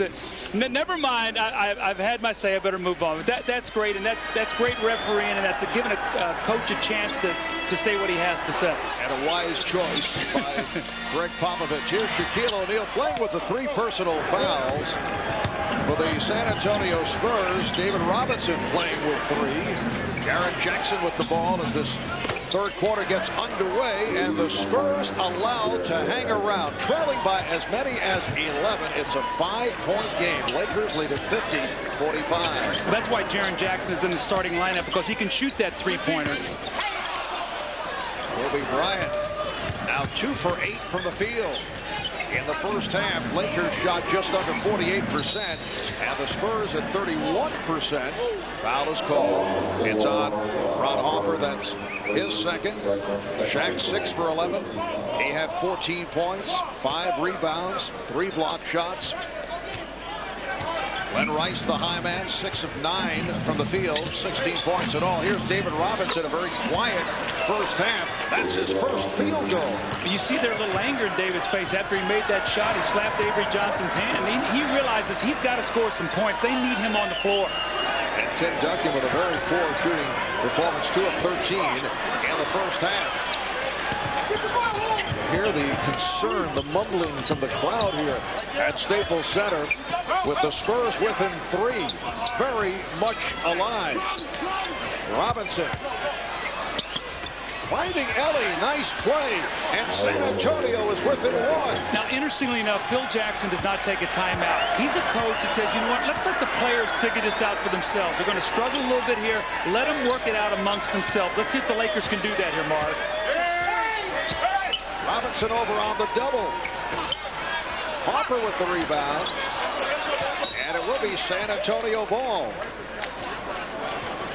never mind. I've had my say. I better move on. But that's great, and that's great refereeing, and that's giving a coach a chance to say what he has to say. And a wise choice by Greg Popovich. Here's Shaquille O'Neal playing with the 3 personal fouls. For the San Antonio Spurs, David Robinson playing with 3. Jaren Jackson with the ball as this third quarter gets underway, and the Spurs allowed to hang around, trailing by as many as 11. It's a 5-point game. Lakers lead at 50-45. Well, that's why Jaren Jackson is in the starting lineup, because he can shoot that three-pointer. Kobe Bryant now 2 for 8 from the field. In the first half, Lakers shot just under 48%, and the Spurs at 31%. Foul is called. It's on Fraunhofer. That's his second. Shaq 6 for 11. He had 14 points, 5 rebounds, 3 block shots. Glen Rice, the high man, 6 of 9 from the field, 16 points in all. Here's David Robinson, a very quiet first half. That's his first field goal. You see there a little anger in David's face after he made that shot. He slapped Avery Johnson's hand. He realizes he's got to score some points. They need him on the floor. And Tim Duncan with a very poor shooting performance, 2 of 13 in the first half. Hear the concern, the mumbling from the crowd here at Staples Center, with the Spurs within 3, very much alive. Robinson finding Ellie, nice play, and San Antonio is within 1. Now, interestingly enough, Phil Jackson does not take a timeout. He's a coach that says, you know what, let's let the players figure this out for themselves. They're going to struggle a little bit here. Let them work it out amongst themselves. Let's see if the Lakers can do that here, Mark. Robinson over on the double. Harper with the rebound. And it will be San Antonio ball.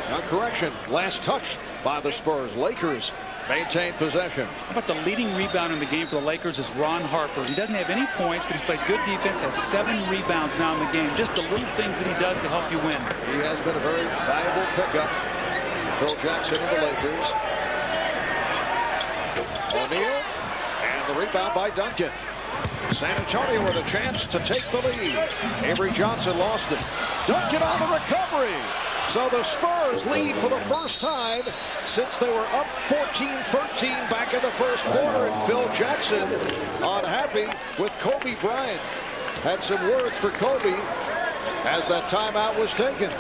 Now, correction, last touch by the Spurs. Lakers maintain possession. How about the leading rebound in the game for the Lakers is Ron Harper. He doesn't have any points, but he's played good defense, has 7 rebounds now in the game. Just the little things that he does to help you win. He has been a very valuable pickup. Phil Jackson and the Lakers. O'Neal. The rebound by Duncan. San Antonio with a chance to take the lead. Avery Johnson lost it. Duncan on the recovery. So the Spurs lead for the first time since they were up 14-13 back in the first quarter. And Phil Jackson unhappy with Kobe Bryant. Had some words for Kobe as that timeout was taken.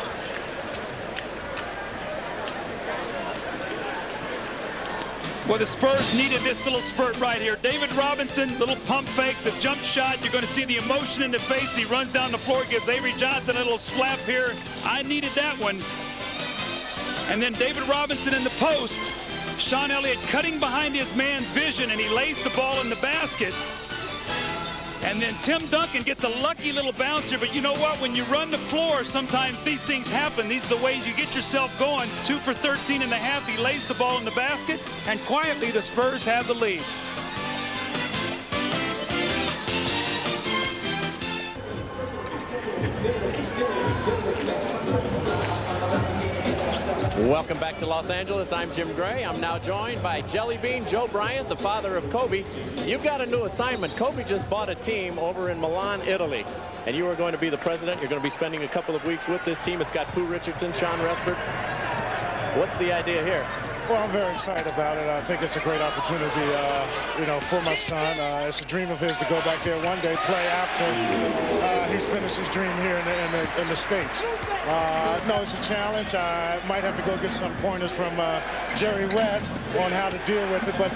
Well, the Spurs needed this little spurt right here. David Robinson, little pump fake, the jump shot. You're going to see the emotion in the face. He runs down the floor, gives Avery Johnson a little slap here. I needed that one. And then David Robinson in the post. Sean Elliott cutting behind his man's vision, and he lays the ball in the basket. And then Tim Duncan gets a lucky little bouncer, but you know what? When you run the floor, sometimes these things happen. These are the ways you get yourself going. 2 for 13 and a half. He lays the ball in the basket, and quietly the Spurs have the lead. Welcome back to Los Angeles. I'm Jim Gray. I'm now joined by Jelly Bean Joe Bryant, the father of Kobe. You've got a new assignment. Kobe just bought a team over in Milan, Italy, and you are going to be the president. You're going to be spending a couple of weeks with this team. It's got Pooh Richardson, Sean Respert. What's the idea here? Well, I'm very excited about it. I think it's a great opportunity, you know, for my son. It's a dream of his to go back there one day, play after he's finished his dream here in the States. No, it's a challenge. I might have to go get some pointers from Jerry West on how to deal with it, but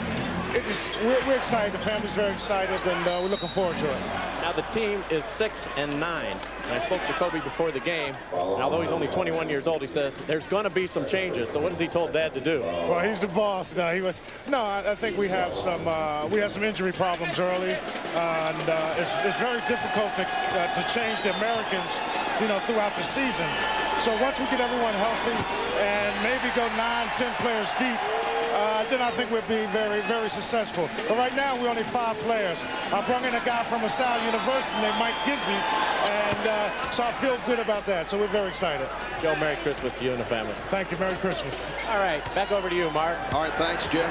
we're excited. The family's very excited, and we're looking forward to it. Now the team is 6-9. And I spoke to Kobe before the game. And although he's only 21 years old, he says there's going to be some changes. So what has he told Dad to do? Well, he's the boss. No, I think we have some injury problems early, and it's very difficult to change the Americans, you know, throughout the season. So once we get everyone healthy and maybe go 9-10 players deep, then I think we'll be very, very successful. But right now, we're only 5 players. I brought in a guy from LaSalle University named Mike Gizzi, and so I feel good about that. So we're very excited. Joe, Merry Christmas to you and the family. Thank you. Merry Christmas. All right, back over to you, Mark. All right, thanks, Jim.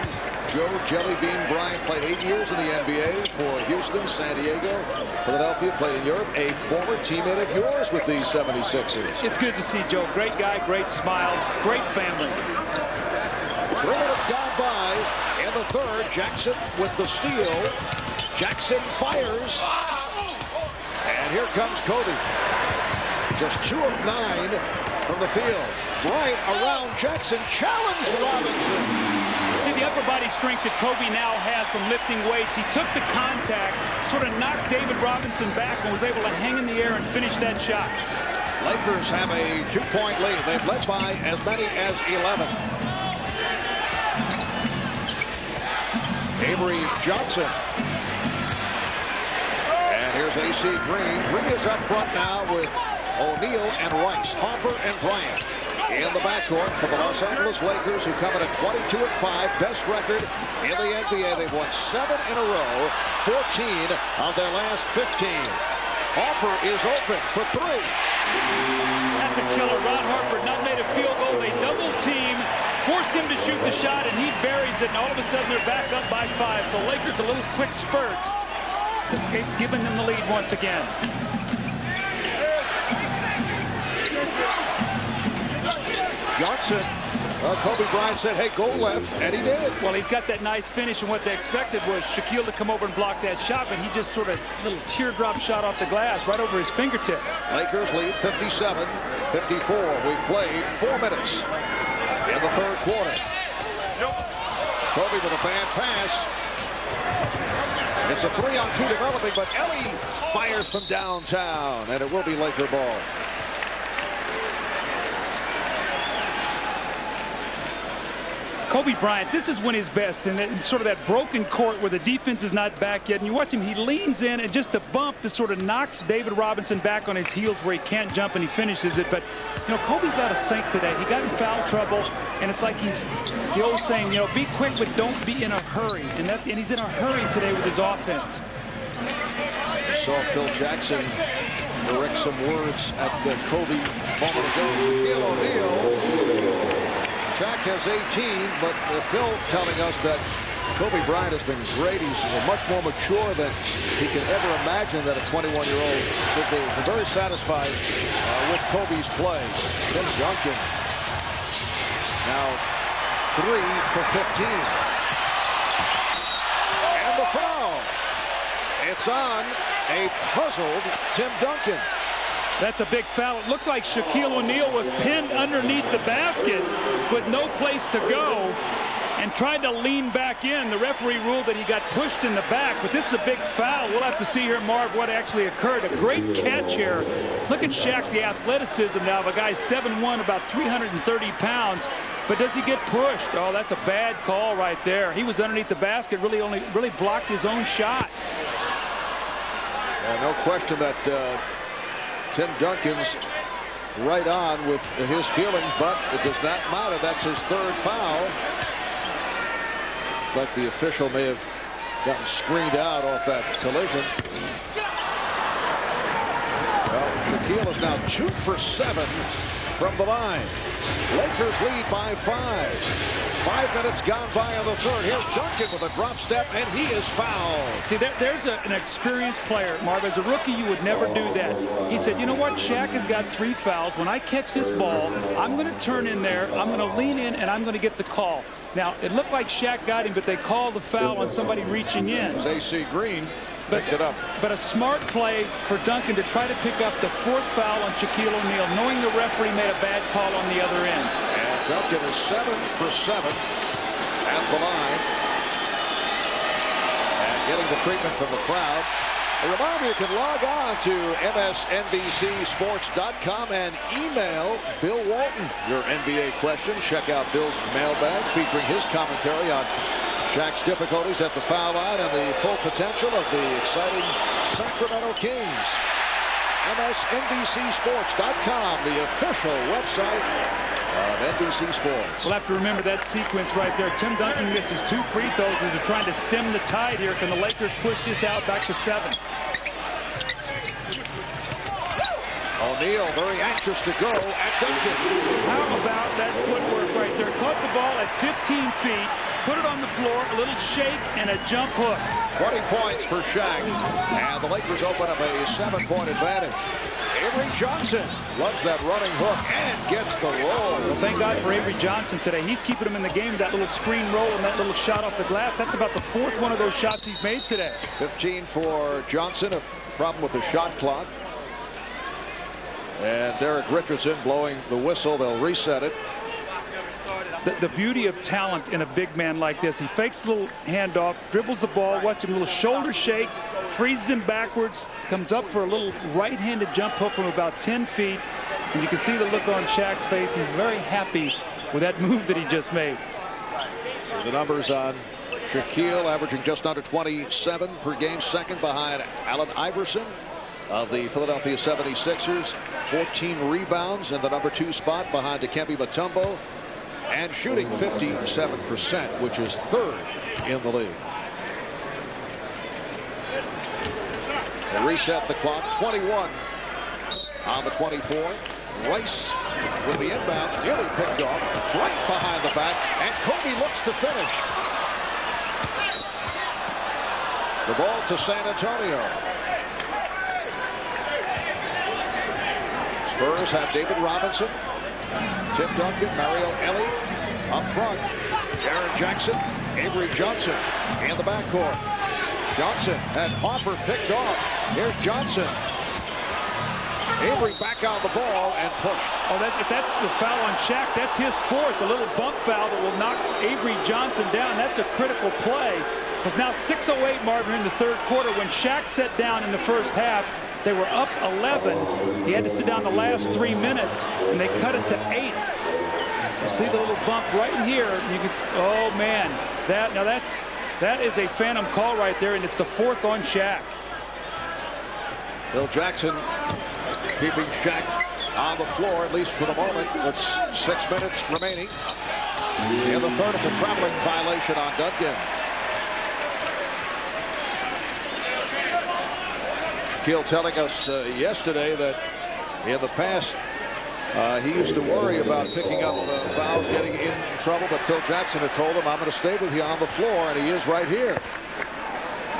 Joe Jelly Bean Bryant played 8 years in the NBA for Houston, San Diego, Philadelphia, played in Europe. A former teammate of yours with the 76ers. It's good to see Joe. Great guy, great smile, great family. 3 minutes gone by in the third. Jackson with the steal. Jackson fires. And here comes Kobe. Just 2 of 9 from the field. Bryant around Jackson. Challenged Robinson. See the upper body strength that Kobe now has from lifting weights. He took the contact, sort of knocked David Robinson back, and was able to hang in the air and finish that shot. Lakers have a 2-point lead. They've led by as many as 11. Avery Johnson. And here's A.C. Green. Green is up front now with O'Neal and Rice, Harper and Bryant. In the backcourt for the Los Angeles Lakers, who come in at 22-5, best record in the NBA. They've won 7 in a row, 14 of their last 15. Harper is open for 3. That's a killer. Ron Harper not made a field goal. They double team, force him to shoot the shot, and he buries it, and all of a sudden they're back up by 5. So Lakers a little quick spurt. It's giving them the lead once again. Johnson, Kobe Bryant said, hey, go left, and he did. Well, he's got that nice finish, and what they expected was Shaquille to come over and block that shot, but he just sort of little teardrop shot off the glass right over his fingertips. Lakers lead 57-54. We've played 4 minutes in the third quarter. Kobe with a bad pass. It's a 3-on-2 developing, but Ellie fires from downtown, and it will be Laker ball. Kobe Bryant, this is when he's best, in sort of that broken court where the defense is not back yet. And you watch him, he leans in, and just a bump that sort of knocks David Robinson back on his heels where he can't jump, and he finishes it. But, you know, Kobe's out of sync today. He got in foul trouble, and it's like he's the old saying, you know, be quick, but don't be in a hurry. And he's in a hurry today with his offense. You saw Phil Jackson direct some words at the Kobe moment ago. Shaquille O'Neal. Shaq has 18, but Phil telling us that Kobe Bryant has been great. He's much more mature than he can ever imagine that a 21-year-old could be. We're very satisfied with Kobe's play. Tim Duncan now 3 for 15. And the foul. It's on a puzzled Tim Duncan. That's a big foul. It looked like Shaquille O'Neal was pinned underneath the basket with no place to go and tried to lean back in. The referee ruled that he got pushed in the back, but this is a big foul. We'll have to see here, Marv, what actually occurred. A great catch here. Look at Shaq, the athleticism now of a guy 7'1", about 330 pounds. But does he get pushed? Oh, that's a bad call right there. He was underneath the basket, really blocked his own shot. No question that Tim Duncan's right on with his feelings, but it does not matter. That's his third foul. Like the official may have gotten screened out off that collision. Well, Shaquille is now 2 for 7 from the line. Lakers lead by 5. 5 minutes gone by in the third. Here's Duncan with a drop step, and he is fouled. See, there's an experienced player, Marv. As a rookie, you would never do that. He said, you know what? Shaq has got 3 fouls. When I catch this ball, I'm going to turn in there, I'm going to lean in, and I'm going to get the call. Now, it looked like Shaq got him, but they called the foul on somebody reaching in. It was A.C. Green. Picked it up. But a smart play for Duncan to try to pick up the 4th foul on Shaquille O'Neal, knowing the referee made a bad call on the other end. And Duncan is 7 for 7 at the line. And getting the treatment from the crowd. A reminder, you can log on to MSNBCSports.com and email Bill Walton your NBA questions. Check out Bill's mailbag featuring his commentary on Shaq's difficulties at the foul line and the full potential of the exciting Sacramento Kings. MSNBCSports.com, the official website of NBC Sports. We'll have to remember that sequence right there. Tim Duncan misses 2 free throws as they're trying to stem the tide here. Can the Lakers push this out back to 7? O'Neal very anxious to go at Duncan. How about that footwork right there? Caught the ball at 15 feet, put it on the floor, a little shake, and a jump hook. 20 points for Shaq. And the Lakers open up a 7-point advantage. Avery Johnson loves that running hook and gets the roll. Well, thank God for Avery Johnson today. He's keeping him in the game. That little screen roll and that little shot off the glass. That's about the 4th one of those shots he's made today. 15 for Johnson. A problem with the shot clock. And Derek Richardson blowing the whistle. They'll reset it. The beauty of talent in a big man like this. He fakes a little handoff, dribbles the ball, watch him, a little shoulder shake, freezes him backwards, comes up for a little right-handed jump hook from about 10 feet. And you can see the look on Shaq's face. He's very happy with that move that he just made. So the numbers on Shaquille, averaging just under 27 per game, second behind Allen Iverson of the Philadelphia 76ers. 14 rebounds in the number 2 spot behind Dikembe Mutombo. And shooting 57%, which is 3rd in the league. So reset the clock. 21 on the 24. Rice with the inbound, nearly picked off, right behind the back, and Kobe looks to finish. The ball to San Antonio. Spurs have David Robinson, Tim Duncan, Mario Ellie up front. Jaren Jackson, Avery Johnson in the backcourt. Johnson had Harper picked off. Here's Johnson. Avery back on the ball and pushed. Oh, if that's the foul on Shaq, that's his 4th. A little bump foul that will knock Avery Johnson down. That's a critical play. Because now 6:08, Marvin, in the 3rd quarter. When Shaq sat down in the first half, they were up 11. He had to sit down the last 3 minutes, and they cut it to 8. You see the little bump right here. You can, oh man, that is a phantom call right there, and it's the 4th on Shaq. Phil Jackson keeping Shaq on the floor, at least for the moment, with 6 minutes remaining. In the 3rd, it's a traveling violation on Duncan. Shaquille telling us yesterday that in the past He used to worry about picking up fouls, getting in trouble, but Phil Jackson had told him, I'm going to stay with you on the floor, and he is right here.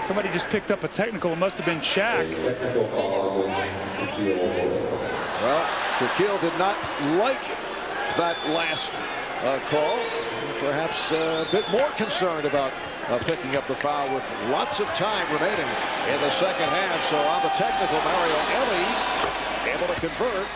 Somebody just picked up a technical. It must have been Shaq. Well, Shaquille did not like that last call. Perhaps a bit more concerned about picking up the foul with lots of time remaining in the second half. So on the technical, Mario Elie able to convert.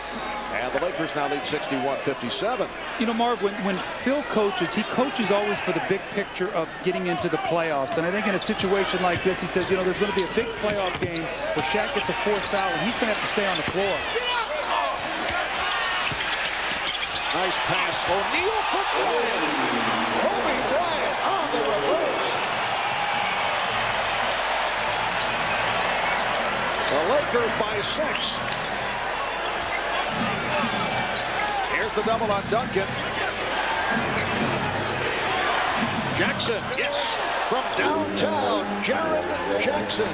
And the Lakers now lead 61-57. You know, Marv, when Phil coaches, he coaches always for the big picture of getting into the playoffs. And I think in a situation like this, he says, you know, there's going to be a big playoff game where Shaq gets a fourth foul, and he's going to have to stay on the floor. Nice pass. O'Neal for Glen. Kobe Bryant on the reverse. The Lakers by 6. Here's the double on Duncan. Jackson, yes, from downtown, Jaren Jackson.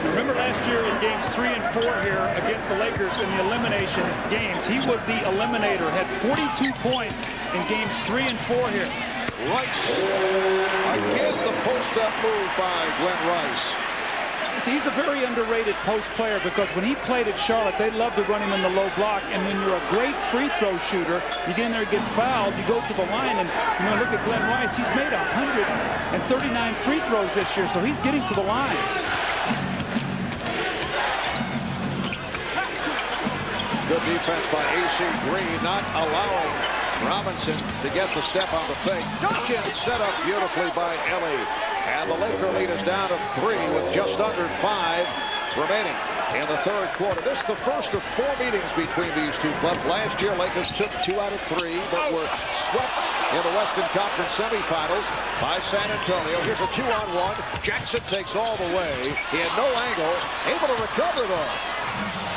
Remember last year in games 3 and 4 here against the Lakers in the elimination games, he was the eliminator, had 42 points in games 3 and 4 here. Rice, again the post-up move by Glen Rice. See, he's a very underrated post player because when he played at Charlotte, they loved to run him in the low block. And when you're a great free throw shooter, you get in there and get fouled, you go to the line, and you know, look at Glen Rice. He's made 139 free throws this year, so he's getting to the line. Good defense by A.C. Green, not allowing Robinson to get the step on the fake. Duncan set up beautifully by Elie. And the Laker lead is down to 3 with just under 5 remaining in the third quarter. This is the first of 4 meetings between these two clubs. Last year, Lakers took 2 out of 3, but were swept in the Western Conference semifinals by San Antonio. Here's a 2-on-1. Jackson takes all the way. He had no angle. Able to recover, though.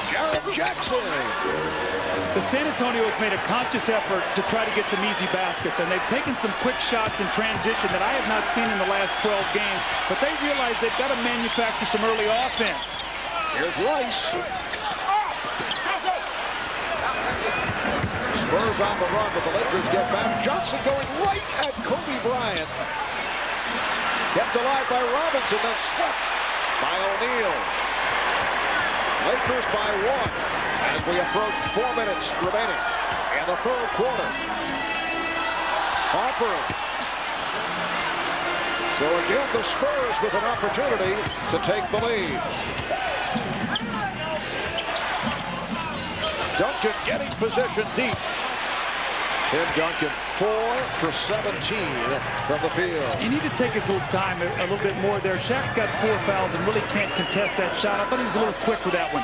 Jaren Jackson. But San Antonio has made a conscious effort to try to get some easy baskets, and they've taken some quick shots in transition that I have not seen in the last 12 games, but they realize they've got to manufacture some early offense. Here's Rice. Spurs on the run, but the Lakers get back. Johnson going right at Kobe Bryant. Kept alive by Robinson, then swept by O'Neal. Lakers by 1 as we approach 4 minutes remaining in the third quarter. Harper. So again, the Spurs with an opportunity to take the lead. Duncan getting position deep. Tim Duncan 4 for 17 from the field. You need to take his little time a little bit more there. Shaq's got 4 fouls and really can't contest that shot. I thought he was a little quick with that one.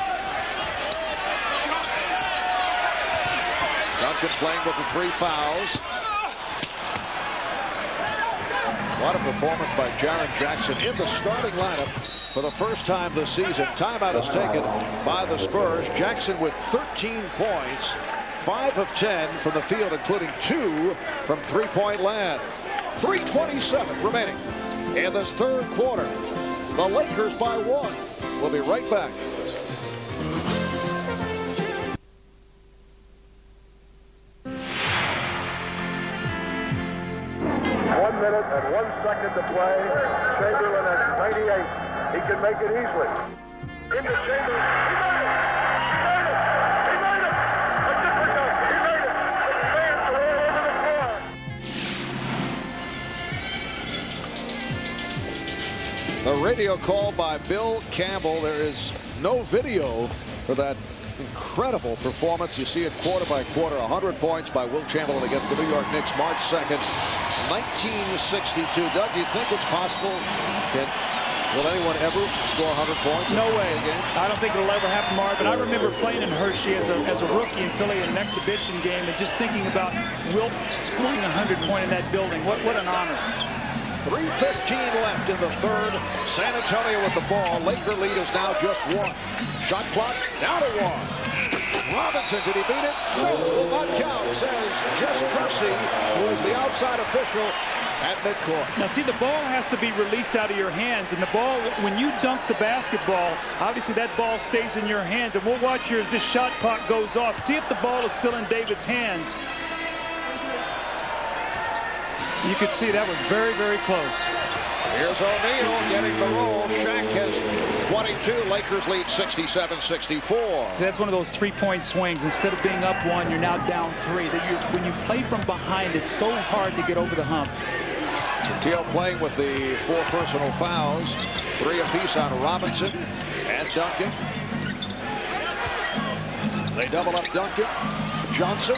Duncan playing with the 3 fouls. What a performance by Jaren Jackson in the starting lineup for the first time this season. Timeout is taken by the Spurs. Jackson with 13 points. 5 of 10 from the field, including 2 from three-point land. 3:27 remaining in this third quarter. The Lakers by 1. We'll be right back. One minute and 1 second to play. Chamberlain at 98. He can make it easily. Into Chamberlain. A radio call by Bill Campbell. There is no video for that incredible performance. You see it quarter by quarter. 100 points by Wilt Chamberlain against the New York Knicks, March 2nd, 1962. Doug, do you think it's possible? Will anyone ever score 100 points? No way. I don't think it'll ever happen, Marv. But I remember playing in Hershey as a rookie in Philly in an exhibition game and just thinking about Wilt scoring 100 point in that building. What an honor. 3:15 left in the third. San Antonio with the ball. Laker lead is now just 1. Shot clock down to 1. Robinson, did he beat it? No, will not count, says Jess Kersey, who is the outside official at midcourt. Now, see, the ball has to be released out of your hands. And the ball, when you dunk the basketball, obviously that ball stays in your hands. And we'll watch here as this shot clock goes off. See if the ball is still in David's hands. You could see that was very, very close. Here's O'Neal getting the roll. Shaq has 22. Lakers lead 67-64. So that's one of those three-point swings. Instead of being up one, you're now down three. When you play from behind, it's so hard to get over the hump. Shaquille playing with the 4 personal fouls. 3 apiece on Robinson and Duncan. They double up Duncan. Johnson.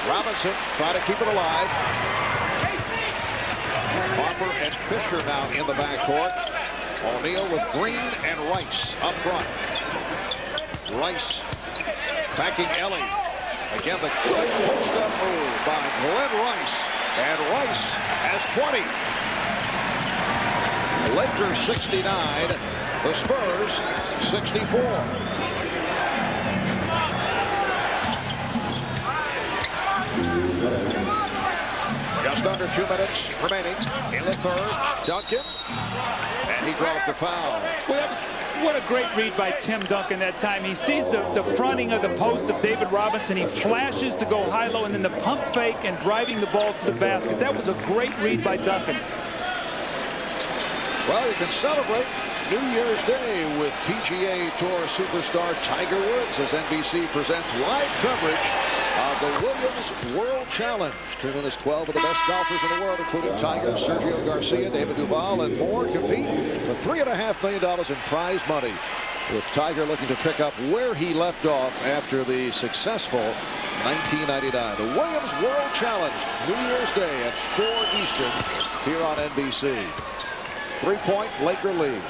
Robinson trying to keep it alive. Harper and Fisher now in the backcourt. O'Neal with Green and Rice up front. Rice backing Ellie. Again, the good post-up move by Glen Rice. And Rice has 20. Lakers 69. The Spurs 64. Just under 2 minutes remaining in the third. Duncan, and he draws the foul. Well, what a great read by Tim Duncan that time. He sees the fronting of the post of David Robinson. He flashes to go high-low, and then the pump fake and driving the ball to the basket. That was a great read by Duncan. Well, you can celebrate New Year's Day with PGA Tour superstar Tiger Woods as NBC presents live coverage of the Williams World Challenge. Tune in as 12 of the best golfers in the world, including Tiger, Sergio Garcia, David Duval, and more, compete for $3.5 million in prize money, with Tiger looking to pick up where he left off after the successful 1999. The Williams World Challenge, New Year's Day at 4 Eastern here on NBC. 3-point Laker lead.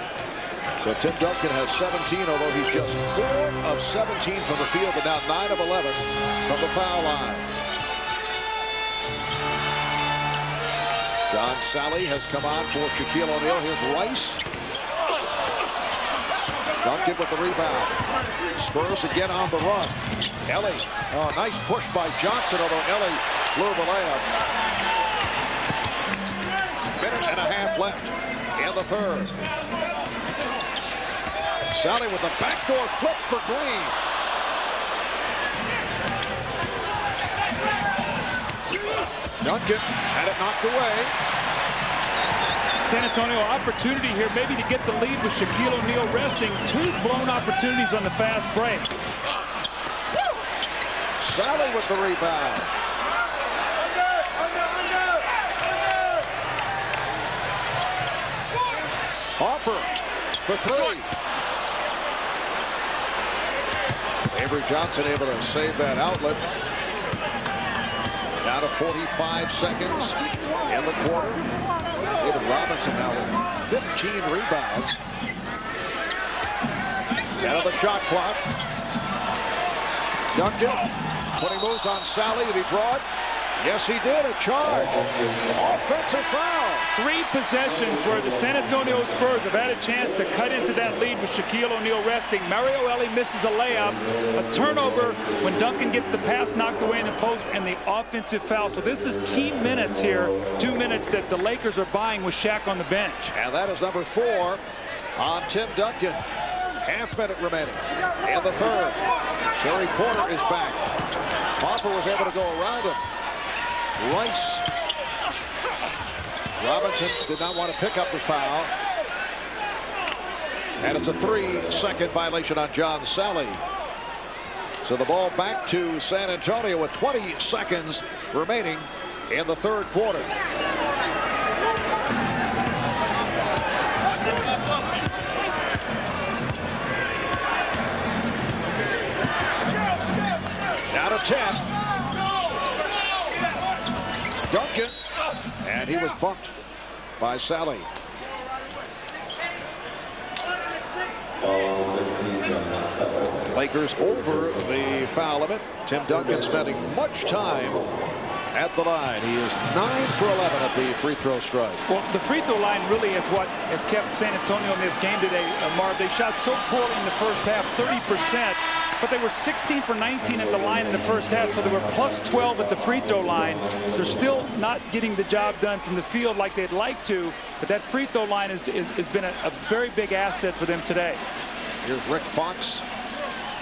So Tim Duncan has 17, although he's just 4 of 17 from the field, but now 9 of 11 from the foul line. John Sally has come on for Shaquille O'Neal. Here's Rice. Duncan with the rebound. Spurs again on the run. Ellie. Oh, nice push by Johnson, although Ellie blew the layup. Minute and a half left in the third. Sally with the backdoor flip for Green. Duncan had it knocked away. San Antonio opportunity here maybe to get the lead with Shaquille O'Neal resting. 2 blown opportunities on the fast break. Sally with the rebound. Harper for 3. Avery Johnson able to save that outlet. Down to 45 seconds in the quarter. David Robinson now with 15 rebounds. Out of the shot clock. Duncan putting moves on Sally. Did he draw it? Yes, he did. A charge. Offensive foul. 3 possessions where the San Antonio Spurs have had a chance to cut into that lead with Shaquille O'Neal resting. Mario Ellie misses a layup, a turnover when Duncan gets the pass knocked away in the post, and the offensive foul. So this is key minutes here, 2 minutes that the Lakers are buying with Shaq on the bench. And that is number 4 on Tim Duncan. Half minute remaining in the third. Terry Porter is back. Harper was able to go around him. Rice. Robinson did not want to pick up the foul. And it's a 3-second violation on John Sally. So the ball back to San Antonio with 20 seconds remaining in the third quarter. Down to 10. Duncan, and he was bumped by Sally. Lakers over the foul limit. Tim Duncan spending much time at the line. He is 9 for 11 at the free throw strike. Well, the free throw line really is what has kept San Antonio in this game today, Marv. They shot so poorly in the first half, 30%, but they were 16 for 19 at the line in the first half, so they were plus 12 at the free throw line. They're still not getting the job done from the field like they'd like to, but that free throw line has been a very big asset for them today. Here's Rick Fox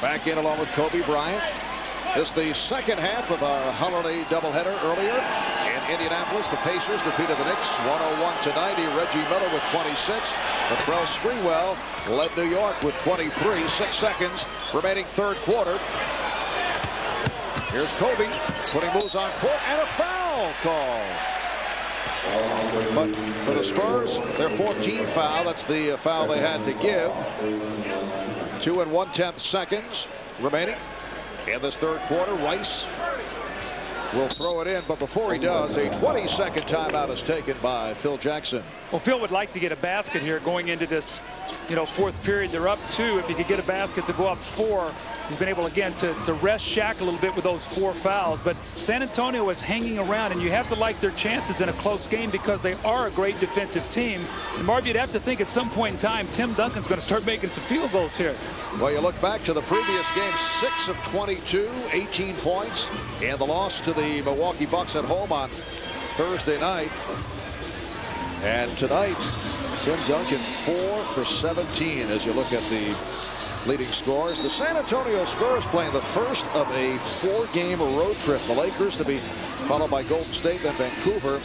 back in along with Kobe Bryant. This is the second half of our holiday doubleheader. Earlier in Indianapolis, the Pacers defeated the Knicks 101-90. Reggie Miller with 26. Latrell Sprewell led New York with 23. 6 seconds remaining third quarter. Here's Kobe putting moves on court and a foul call. But for the Spurs, their 14th foul. That's the foul they had to give. 2 1/10 seconds remaining in this third quarter. Rice will throw it in, but before he does, a 20-second timeout is taken by Phil Jackson. Well, Phil would like to get a basket here going into this, fourth period. They're up 2. If he could get a basket to go up 4, he's been able again to rest Shaq a little bit with those 4 fouls. But San Antonio is hanging around, and you have to like their chances in a close game because they are a great defensive team. And Marv, you'd have to think at some point in time Tim Duncan's going to start making some field goals here. Well, you look back to the previous game, 6 of 22, 18 points, and the loss to the Milwaukee Bucks at home on Thursday night. And tonight, Tim Duncan 4 for 17 as you look at the leading scorers. The San Antonio Spurs playing the first of a 4-game road trip. The Lakers to be followed by Golden State, then Vancouver,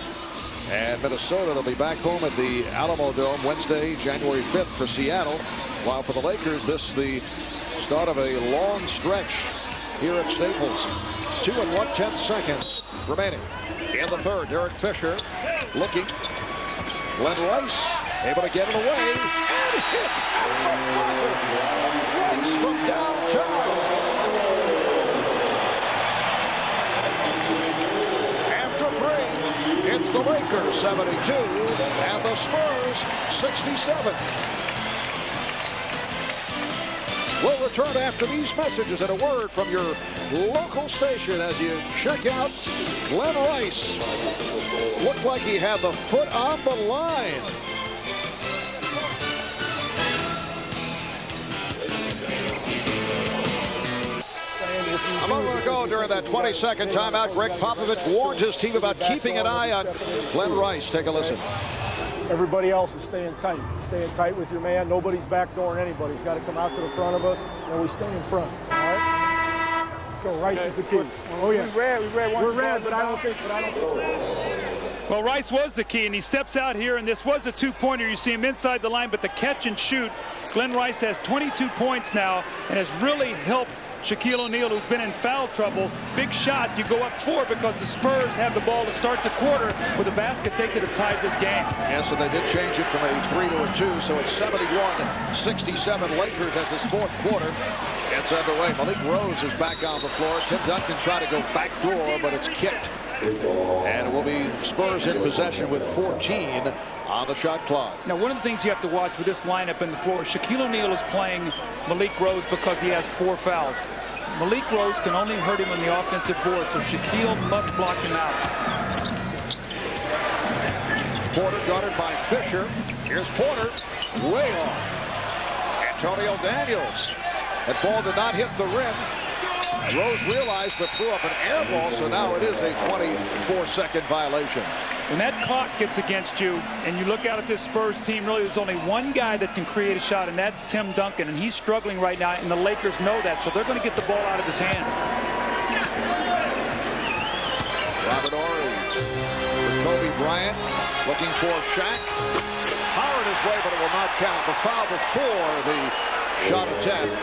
and Minnesota. They'll be back home at the Alamo Dome Wednesday, January 5th for Seattle. While for the Lakers, this is the start of a long stretch here at Staples. 2 1/10 seconds remaining in the third. Derek Fisher looking. Glen Rice able to get it away and hit. Rice from downtown. After 3, it's the Lakers 72 and the Spurs 67. We'll return after these messages and a word from your local station as you check out Glen Rice. Looked like he had the foot on the line. A moment ago during that 20-second timeout, Greg Popovich warned his team about keeping an eye on Glen Rice. Take a listen. Everybody else is staying tight. Staying tight with your man. Nobody's backdooring anybody. He's got to come out to the front of us, and we stay in front. All right? Let's go. Rice is the key. Oh, yeah. We're red, but I don't think. Well, Rice was the key, and he steps out here, and this was a 2-pointer. You see him inside the line, but the catch and shoot. Glen Rice has 22 points now and has really helped Shaquille O'Neal, who's been in foul trouble. Big shot. You go up 4 because the Spurs have the ball to start the quarter. With a basket, they could have tied this game. Yes, and they did change it from a 3 to a 2, so it's 71-67 Lakers as this fourth quarter gets underway. Malik Rose is back on the floor. Tim Duncan tried to go back door, but it's kicked. And it will be Spurs in possession with 14 on the shot clock. Now, one of the things you have to watch with this lineup in the floor, Shaquille O'Neal is playing Malik Rose because he has 4 fouls. Malik Rose can only hurt him on the offensive board, so Shaquille must block him out. Porter guarded by Fisher. Here's Porter, way off. Antonio Daniels. That ball did not hit the rim. Rose realized but threw up an air ball, so now it is a 24-second violation. When that clock gets against you and you look out at this Spurs team, really there's only one guy that can create a shot, and that's Tim Duncan, and he's struggling right now, and the Lakers know that, so they're going to get the ball out of his hands. Robert Horry with Kobe Bryant looking for Shaq. Powered his way, but it will not count. The foul before the shot attempt.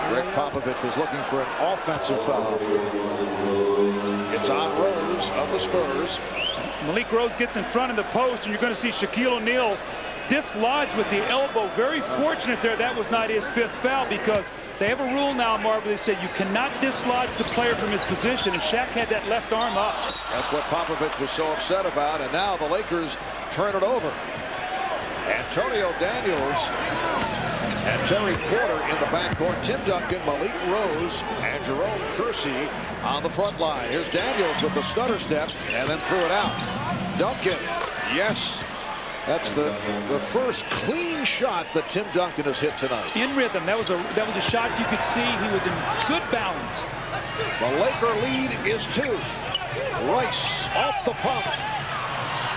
Greg Popovich was looking for an offensive foul. It's on Rose of the Spurs. Malik Rose gets in front of the post, and you're going to see Shaquille O'Neal dislodged with the elbow. Very fortunate there that was not his 5th foul, because they have a rule now, Marv. They said you cannot dislodge the player from his position, and Shaq had that left arm up. That's what Popovich was so upset about, and now the Lakers turn it over. Antonio Daniels And Terry Porter in the backcourt. Tim Duncan, Malik Rose, and Jerome Kersey on the front line. Here's Daniels with the stutter step and then threw it out. Duncan, yes. That's the first clean shot that Tim Duncan has hit tonight. In rhythm. That was a shot you could see he was in good balance. The Laker lead is 2. Rice off the pump.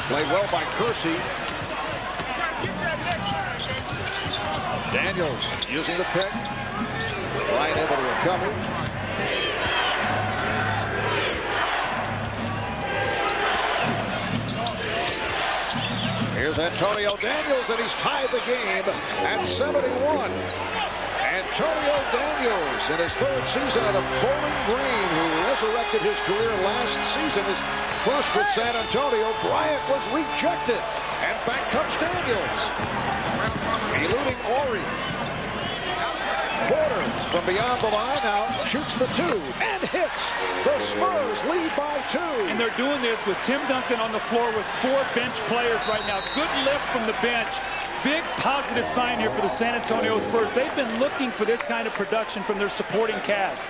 Played well by Kersey. Daniels using the pick. Bryant able to recover. Here's Antonio Daniels, and he's tied the game at 71. Antonio Daniels, in his 3rd season out of Bowling Green, who resurrected his career last season, his first with San Antonio. Bryant was rejected, and back comes Daniels. Eluding Ori. Porter from beyond the line now shoots the 2 and hits. The Spurs lead by 2. And they're doing this with Tim Duncan on the floor with 4 bench players right now. Good lift from the bench. Big positive sign here for the San Antonio Spurs. They've been looking for this kind of production from their supporting cast.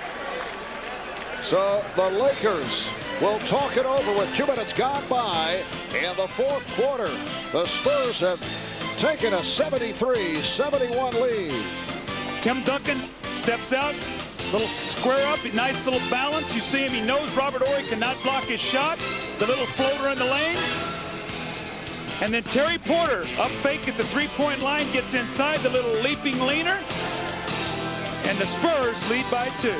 So the Lakers will talk it over with 2 minutes gone by in the 4th quarter. The Spurs have taken a 73-71 lead. Tim Duncan steps out, little square up, nice little balance. You see him, he knows Robert Horry cannot block his shot. The little floater in the lane. And then Terry Porter, up fake at the 3-point line, gets inside the little leaping leaner. And the Spurs lead by 2.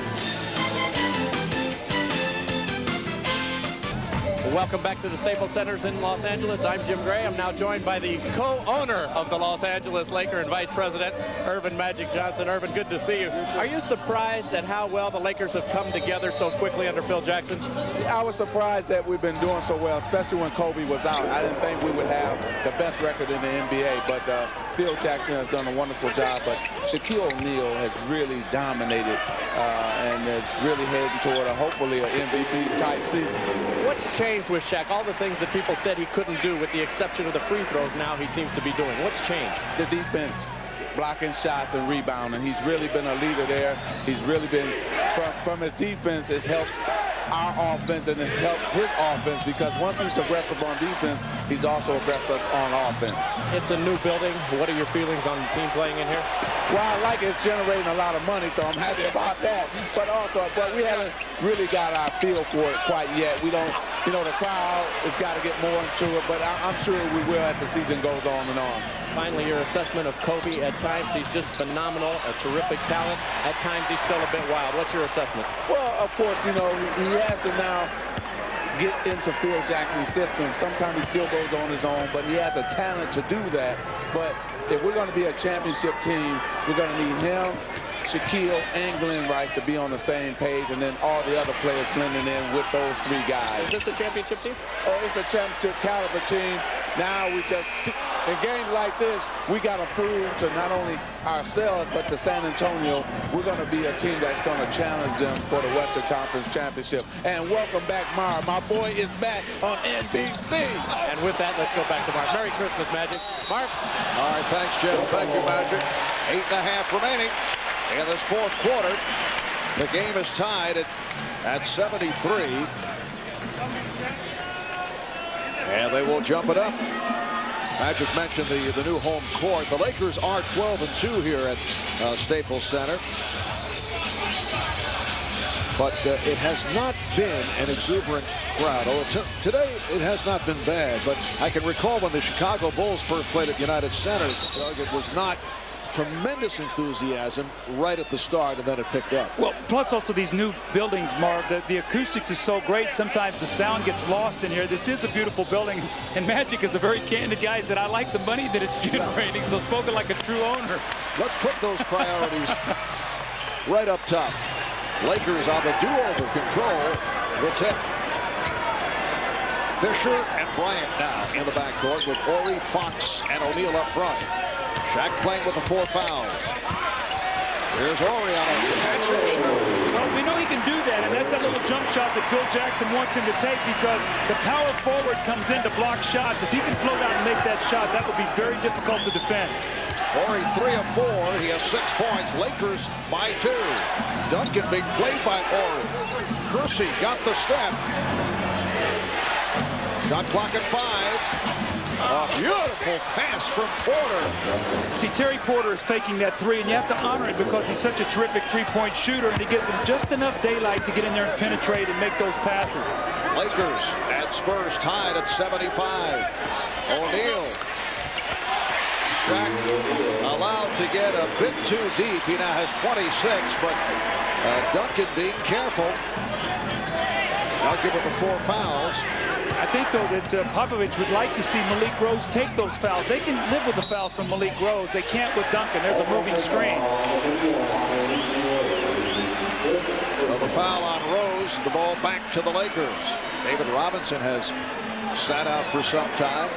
Welcome back to the Staples Center in Los Angeles. I'm Jim Gray. I'm now joined by the co-owner of the Los Angeles Lakers and Vice President, Earvin Magic Johnson. Earvin, good to see you. Are you surprised at how well the Lakers have come together so quickly under Phil Jackson? I was surprised that we've been doing so well, especially when Kobe was out. I didn't think we would have the best record in the NBA, but Phil Jackson has done a wonderful job. But Shaquille O'Neal has really dominated and is really heading toward hopefully an MVP-type season. What's changed with Shaq? All the things that people said he couldn't do, with the exception of the free throws, now he seems to be doing. What's changed? The defense, blocking shots and rebounding. He's really been a leader there. He's really been, from his defense, it's helped our offense and it's helped his offense, because once he's aggressive on defense, he's also aggressive on offense. It's a new building. What are your feelings on the team playing in here? Well, I like it's generating a lot of money, so I'm happy about that. But we haven't really got our feel for it quite yet. We don't, the crowd has got to get more into it, but I'm sure we will as the season goes on and on. Finally, your assessment of Kobe. At times, he's just phenomenal, a terrific talent. At times, he's still a bit wild. What's your assessment? Well, of course, he has to now get into Phil Jackson's system. Sometimes he still goes on his own, but he has a talent to do that. But if we're going to be a championship team, we're going to need him, Shaquille, and Glen Rice to be on the same page, and then all the other players blending in with those 3 guys. Is this a championship team? Oh, it's a championship caliber team. Now we just, in games like this, we got to prove to not only ourselves, but to San Antonio, we're going to be a team that's going to challenge them for the Western Conference Championship. And welcome back, Marv. My boy is back on NBC. And with that, let's go back to Marv. Merry Christmas, Magic. Marv. All right, thanks, Jim. Thank you, Magic. 8.5 remaining in this 4th quarter. The game is tied at 73. And they will jump it up. Magic mentioned the new home court. The Lakers are 12-2 here at Staples Center. But it has not been an exuberant crowd. Today, it has not been bad. But I can recall when the Chicago Bulls first played at United Center, it was not tremendous enthusiasm right at the start, and then it picked up. Well, plus also these new buildings, Marv, the acoustics is so great. Sometimes the sound gets lost in here. This is a beautiful building, and Magic is a very candid guy. He said, I like the money that it's generating, so spoken like a true owner. Let's put those priorities right up top. Lakers on the do-over control. The tip. Fisher and Bryant now in the backcourt with Horry, Fox, and O'Neal up front. Shaq playing with the 4 fouls. Here's Horry on a catch and shoot. Well, we know he can do that, and that's a little jump shot that Phil Jackson wants him to take, because the power forward comes in to block shots. If he can float out and make that shot, that would be very difficult to defend. Horry 3 of 4. He has 6 points. Lakers by 2. Duncan being played by Horry. Kersey got the step. Shot clock at 5. A beautiful pass from Porter. See, Terry Porter is faking that 3, and you have to honor it because he's such a terrific three-point shooter, and he gives him just enough daylight to get in there and penetrate and make those passes. Lakers and Spurs tied at 75. O'Neal. Shaq allowed to get a bit too deep. He now has 26, but Duncan being careful. Duncan with the 4 fouls. I think, though, that Popovich would like to see Malik Rose take those fouls. They can live with the fouls from Malik Rose. They can't with Duncan. There's a moving screen. So the foul on Rose. The ball back to the Lakers. David Robinson has sat out for some time.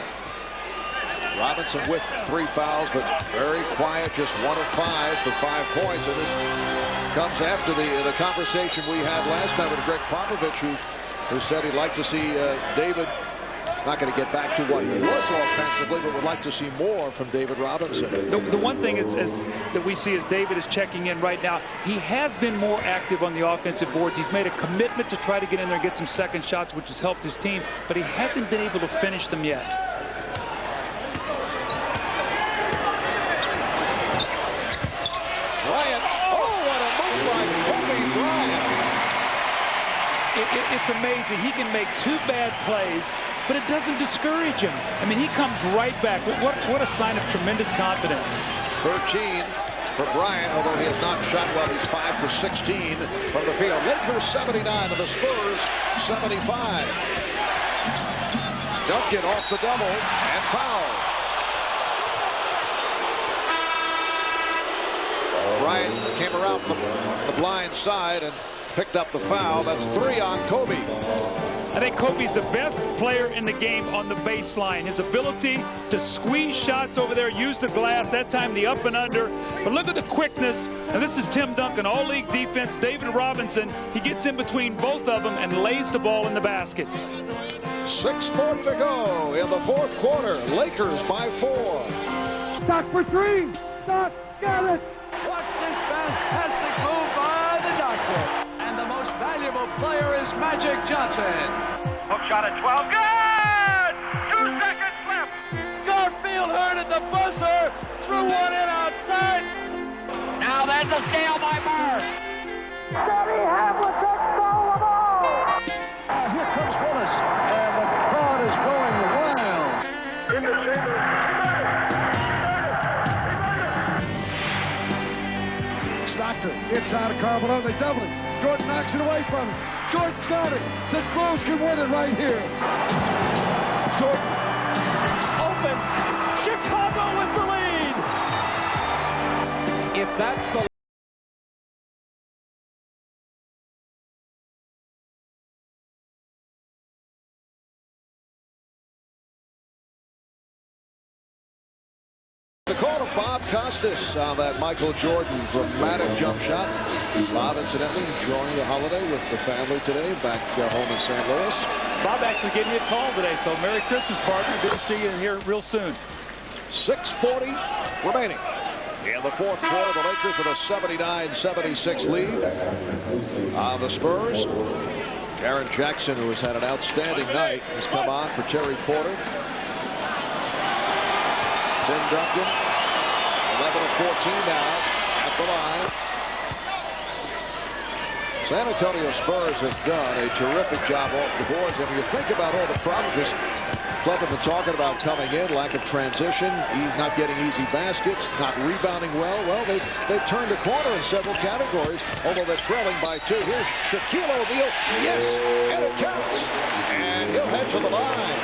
Robinson with 3 fouls, but very quiet, just 1 of 5 for 5 points. And this comes after the conversation we had last time with Greg Popovich, who said he'd like to see David. He's not going to get back to what he was offensively, but would like to see more from David Robinson. The one thing that we see is David is checking in right now. He has been more active on the offensive boards. He's made a commitment to try to get in there and get some second shots, which has helped his team, but he hasn't been able to finish them yet. Bryant. Oh, what a move by Kobe Bryant. It's amazing. He can make 2 bad plays, but it doesn't discourage him. I mean, he comes right back. What a sign of tremendous confidence. 13 for Bryant, although he has not shot well. He's 5 for 16 from the field. Lakers 79 and the Spurs 75. Duncan off the double and foul. Bryant came around the blind side and picked up the foul. That's 3 on Kobe. I think Kobe's the best player in the game on the baseline. His ability to squeeze shots over there, use the glass, that time the up and under. But look at the quickness. And this is Tim Duncan, all-league defense. David Robinson, he gets in between both of them and lays the ball in the basket. 6:40 to go in the 4th quarter. Lakers by 4. Stock for 3. Stock, got it. Watch this fantastic move by the doctor. And the most valuable player is Magic Johnson. Hook shot at 12. Good! 2 seconds left. Garfield heard at the buzzer. Threw one in outside. Now there's a steal by Bird. Steady Havlicek stole the ball. Here comes Willis. And the crowd is going wild. In the chamber. Stockton inside of Carbonell. They double it. Jordan knocks it away from him. Jordan's got it. The Bulls can win it right here. Jordan. Open. Chicago with the lead. If that's the The call to Bob Costas on that Michael Jordan dramatic jump shot. Bob, incidentally, enjoying the holiday with the family today back home in St. Louis. Bob actually gave me a call today, so Merry Christmas, partner. Good to see you here real soon. 6:40 remaining. In the 4th quarter, the Lakers with a 79-76 lead on the Spurs. Jaren Jackson, who has had an outstanding night, has come on for Terry Porter. Tim Duncan, 11 of 14 now at the line. San Antonio Spurs have done a terrific job off the boards. And when you think about all the problems this club have been talking about coming in, lack of transition, not getting easy baskets, not rebounding well. Well, they've turned a corner in several categories, although they're trailing by 2. Here's Shaquille O'Neal. Yes, and it counts. And he'll head to the line.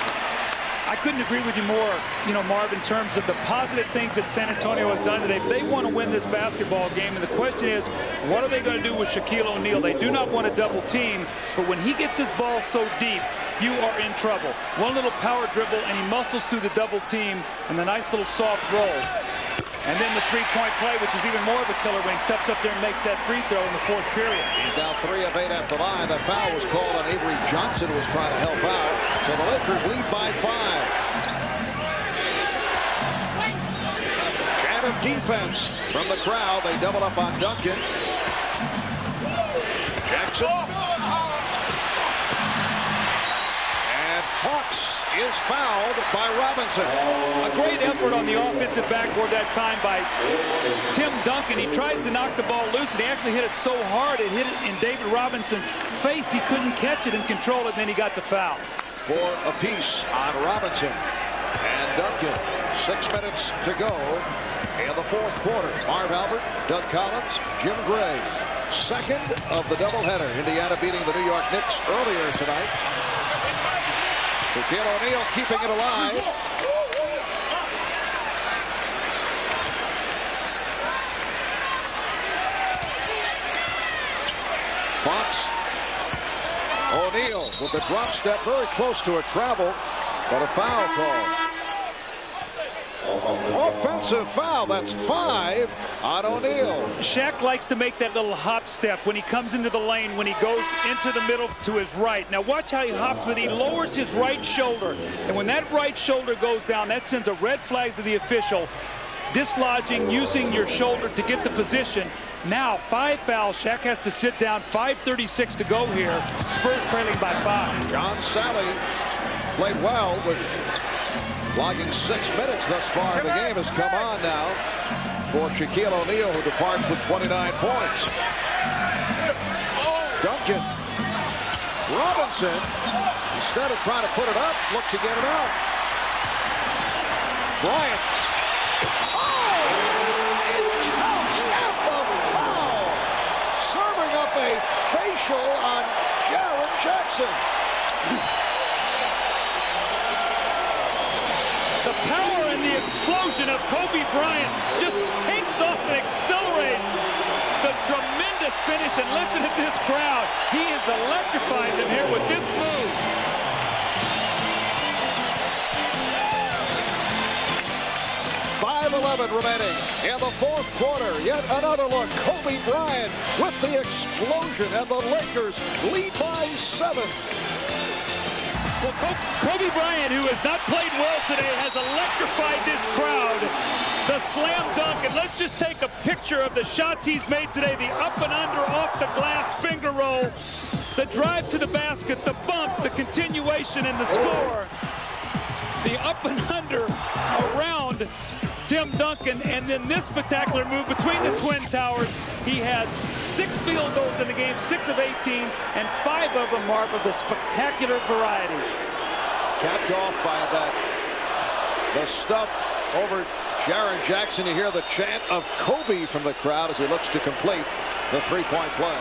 I couldn't agree with you more, Marv, in terms of the positive things that San Antonio has done today. They want to win this basketball game, and the question is, what are they going to do with Shaquille O'Neal? They do not want to double team, but when he gets his ball so deep, you are in trouble. One little power dribble, and he muscles through the double team, and the nice little soft roll. And then the three-point play, which is even more of a killer when he steps up there and makes that free throw in the 4th period. He's now 3 of 8 at the line. The foul was called on Avery Johnson, who was trying to help out. So the Lakers lead by 5. Shannon defense from the crowd. They double up on Duncan. Jackson. And Fox is fouled by Robinson. A great effort on the offensive backboard that time by Tim Duncan. He tries to knock the ball loose, and he actually hit it so hard it hit it in David Robinson's face. He couldn't catch it and control it, and then he got the foul. 4 apiece on Robinson and Duncan. 6 minutes to go in the fourth quarter. Marv Albert, Doug Collins, Jim Gray. Second of the doubleheader. Indiana beating the New York Knicks earlier tonight. Shaquille O'Neal keeping it alive. Fox. O'Neal with the drop step, very close to a travel, but a foul call. Offensive foul. That's 5 on O'Neal. Shaq likes to make that little hop step when he comes into the lane, when he goes into the middle to his right. Now watch how he hops, but he lowers his right shoulder. And when that right shoulder goes down, that sends a red flag to the official. Dislodging, using your shoulder to get the position. Now 5 fouls. Shaq has to sit down. 5:36 to go here. Spurs trailing by 5. John Sally played well with logging 6 minutes thus far. The game has come on now for Shaquille O'Neal, who departs with 29 points. Duncan. Robinson, instead of trying to put it up, looked to get it out. Bryant. A facial on Jaren Jackson. The power and the explosion of Kobe Bryant just takes off and accelerates the tremendous finish. And listen at this crowd. He is electrifying them here with this move. .11 remaining in the fourth quarter. Yet another look. Kobe Bryant with the explosion, and the Lakers lead by 7. Well, Kobe Bryant, who has not played well today, has electrified this crowd. The slam dunk, and let's just take a picture of the shots he's made today. The up and under off the glass finger roll, the drive to the basket, the bump, the continuation, and the score. The up and under around Tim Duncan, and then this spectacular move between the Twin Towers. He has 6 field goals in the game, 6 of 18, and 5 of them are of the spectacular variety. Capped off by the stuff over Jaren Jackson. You hear the chant of Kobe from the crowd as he looks to complete the three-point play.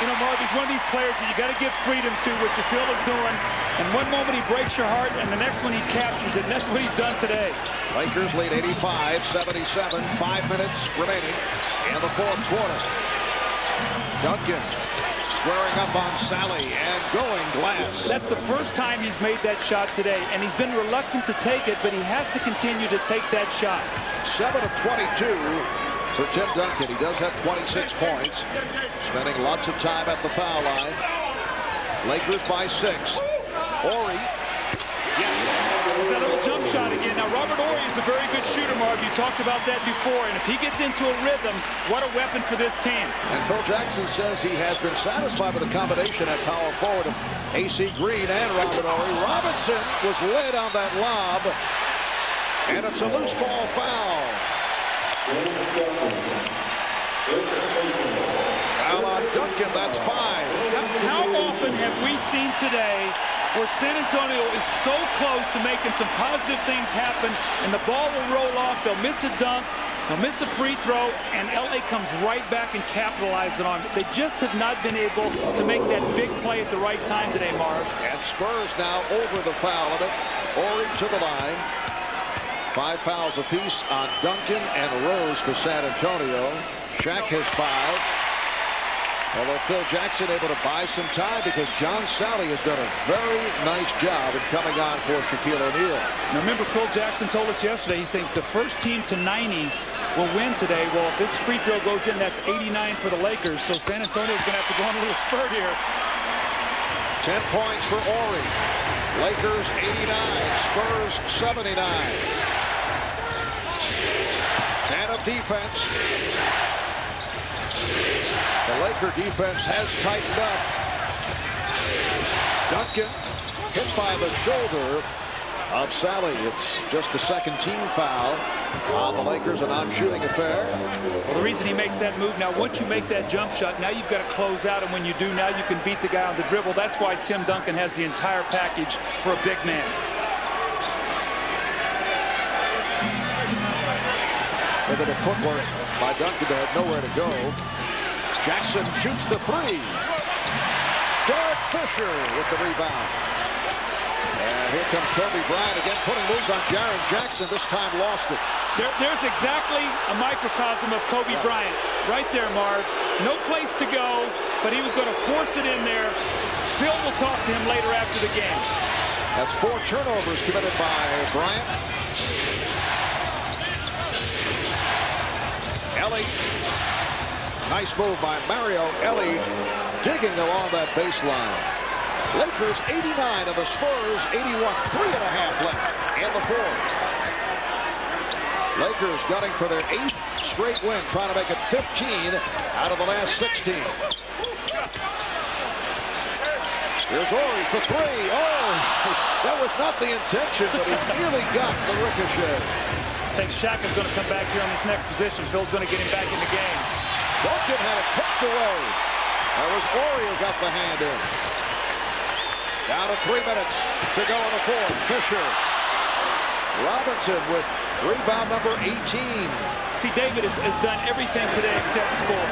You know, Marv, he's one of these players that you got to give freedom to, what you feel is doing. And one moment he breaks your heart, and the next one he captures it. And that's what he's done today. Lakers lead 85-77. 5 minutes remaining in the fourth quarter. Duncan squaring up on Sally and going glass. That's the first time he's made that shot today, and he's been reluctant to take it, but he has to continue to take that shot. 7 of 22. For Tim Duncan. He does have 26 points. Spending lots of time at the foul line. Lakers by 6. Horry. Yes. That little jump shot again. Now, Robert Horry is a very good shooter, Marv. You talked about that before. And if he gets into a rhythm, what a weapon for this team. And Phil Jackson says he has been satisfied with the combination at power forward of A.C. Green and Robert Horry. Robinson was led on that lob. And it's a loose ball foul. Foul on Duncan, that's 5. How often have we seen today where San Antonio is so close to making some positive things happen, and the ball will roll off, they'll miss a dunk, they'll miss a free throw, and LA comes right back and capitalizes on it. They just have not been able to make that big play at the right time today, Marv. And Spurs now over the foul limit. Horry to the line. 5 fouls apiece on Duncan and Rose for San Antonio. Shaq has fouled. Although Phil Jackson able to buy some time because John Sally has done a very nice job in coming on for Shaquille O'Neal. Now remember, Phil Jackson told us yesterday he thinks the first team to 90 will win today. Well, if this free throw goes in, that's 89 for the Lakers. So San Antonio is going to have to go on a little spurt here. 10 points for Horry. Lakers 89, Spurs 79. And of defense. The Laker defense has tightened up. Duncan hit by the shoulder of Sally. It's just the second team foul on the Lakers, a non-shooting affair. Well, the reason he makes that move now, once you make that jump shot, now you've got to close out, and when you do, now you can beat the guy on the dribble. That's why Tim Duncan has the entire package for a big man. Look at the footwork by Duncan that had nowhere to go. Jackson shoots the three. Derek Fisher with the rebound. And here comes Kobe Bryant again, putting moves on Jaren Jackson. This time lost it. There's exactly a microcosm of Kobe Bryant. Right there, Marv. No place to go, but he was going to force it in there. Phil will talk to him later after the game. That's 4 turnovers committed by Bryant. Ellie. Nice move by Mario Ellie, digging along that baseline. Lakers 89 and the Spurs 81. 3.5 left in the fourth. Lakers gunning for their 8th straight win, trying to make it 15 out of the last 16. Here's Ori for 3. Oh, that was not the intention, but he really got the ricochet. I think Shaq is going to come back here on this next position. Phil's going to get him back in the game. Duncan had it poked away. That was Ori who got the hand in. Down to 3 minutes to go in the fourth. Fisher. Robinson with rebound number 18. See, David has done everything today except score.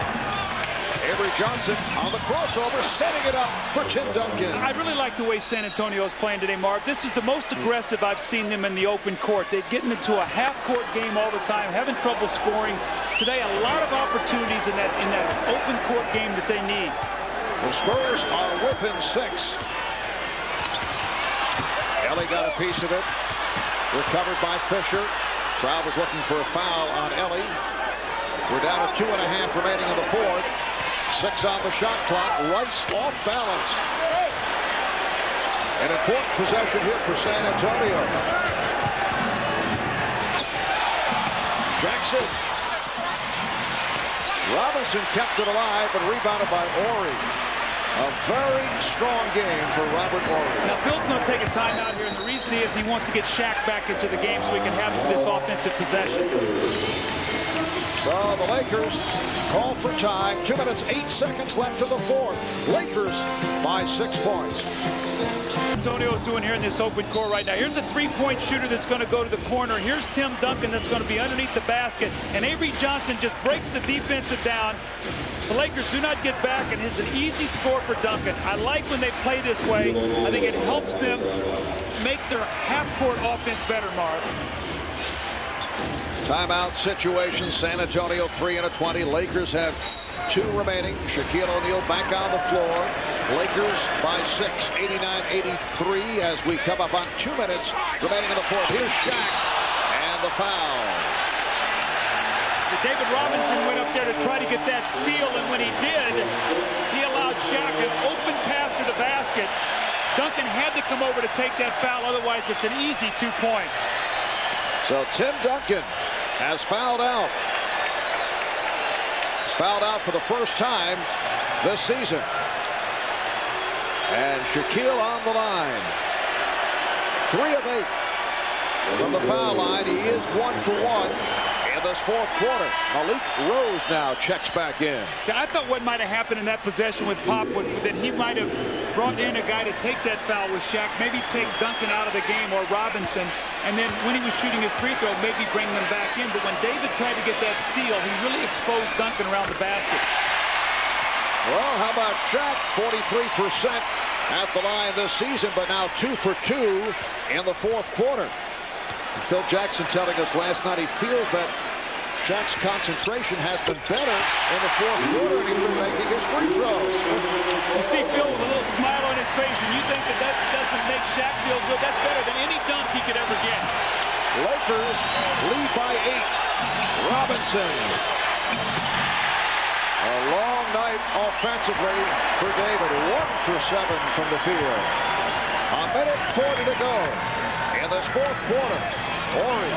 Avery Johnson on the crossover, setting it up for Tim Duncan. I really like the way San Antonio is playing today, Marv. This is the most aggressive I've seen them in the open court. They're getting into a half-court game all the time, having trouble scoring. Today, a lot of opportunities in that open court game that they need. The Spurs are within 6. Ellie got a piece of it. Recovered by Fisher. Crowd was looking for a foul on Ellie. We're down to 2.5 remaining in the fourth. 6 on the shot clock. Rice off balance. An important possession here for San Antonio. Jackson. Robinson kept it alive, but rebounded by Ori. A very strong game for Robert Ori. Now, Phil's going to take a timeout here, and the reason is he wants to get Shaq back into the game so he can have this offensive possession. So the Lakers call for time. 2 minutes, 8 seconds left of the fourth. Lakers by 6 points. Antonio's doing here in this open court right now. Here's a three-point shooter that's going to go to the corner. Here's Tim Duncan that's going to be underneath the basket. And Avery Johnson just breaks the defensive down. The Lakers do not get back, and it's an easy score for Duncan. I like when they play this way. I think it helps them make their half-court offense better, Marv. Timeout situation. San Antonio 3 and a 20. Lakers have 2 remaining. Shaquille O'Neal back on the floor. Lakers by 6, 89-83 as we come up on 2 minutes remaining in the fourth. Here's Shaq and the foul. David Robinson went up there to try to get that steal, and when he did, he allowed Shaq an open path to the basket. Duncan had to come over to take that foul, otherwise it's an easy 2 points. So Tim Duncan has fouled out. He's fouled out for the first time this season. And Shaquille on the line. 3 of 8 from the foul line. He is 1 for 1 in this fourth quarter. Malik Rose now checks back in. I thought what might have happened in that possession with Pop that he might have brought in a guy to take that foul with Shaq, maybe take Duncan out of the game or Robinson, and then when he was shooting his free throw, maybe bring them back in. But when David tried to get that steal, he really exposed Duncan around the basket. Well, how about Shaq? 43% at the line this season, but now 2 for 2 in the fourth quarter. And Phil Jackson telling us last night he feels that Shaq's concentration has been better in the fourth quarter, and he's been making his free throws. You see Phil with a little smile on his face, and you think that doesn't make Shaq feel good. That's better than any dunk he could ever get. Lakers lead by 8. Robinson. A long night offensively for David. 1 for 7 from the field. A minute 40 to go in this fourth quarter. Ori.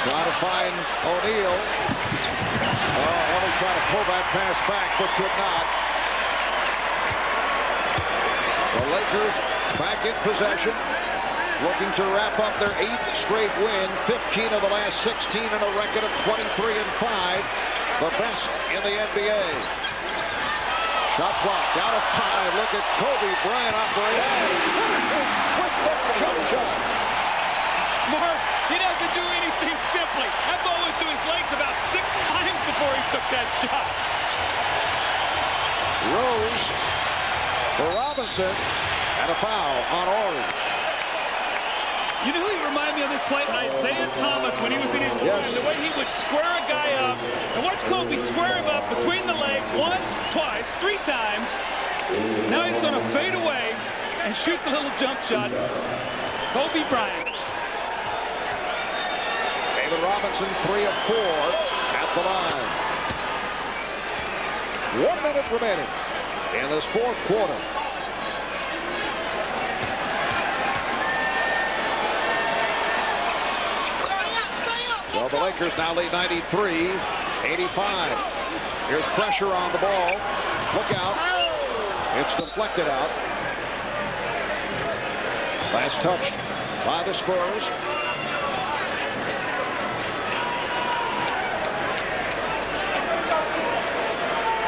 Trying to find O'Neal. Ellie tried to pull that pass back, but could not. The Lakers back in possession, looking to wrap up their 8th straight win, 15 of the last 16, and a record of 23-5, the best in the NBA. Shot clock down to 5. Look at Kobe Bryant operating. Finishes with the jump shot. Mark, he doesn't do anything simply. That ball went through his legs about 6 times before he took that shot. Rose for Robinson, and a foul on Horry. You know who he reminded me of this play? Isaiah Thomas when he was in his prime. The way he would square a guy up. And watch Kobe square him up between the legs once, twice, 3 times. Now he's going to fade away and shoot the little jump shot. Kobe Bryant. David Robinson, 3 of 4 at the line. 1 minute remaining in this 4th quarter. So the Lakers now lead 93-85. Here's pressure on the ball. Look out. It's deflected out. Last touched by the Spurs.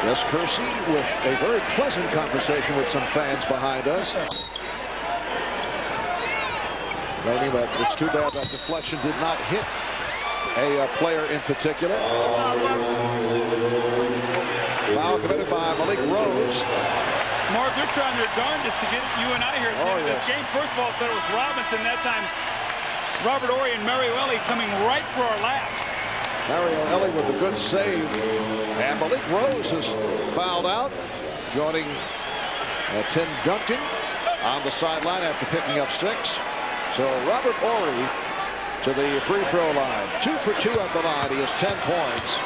Jess Kersey with a very pleasant conversation with some fans behind us. Maybe that it's too bad that deflection did not hit a player in particular. Foul committed by Malik Rose. Mark, they're trying their darndest to get you and I here at the end of this game. First of all, I thought it was Robinson. That time, Robert Horry and Mario Elie coming right for our laps. Mario Elie with a good save. And Malik Rose is fouled out, joining Tim Duncan on the sideline after picking up 6. So Robert Horry to the free throw line. 2 for 2 at the line. He has 10 points.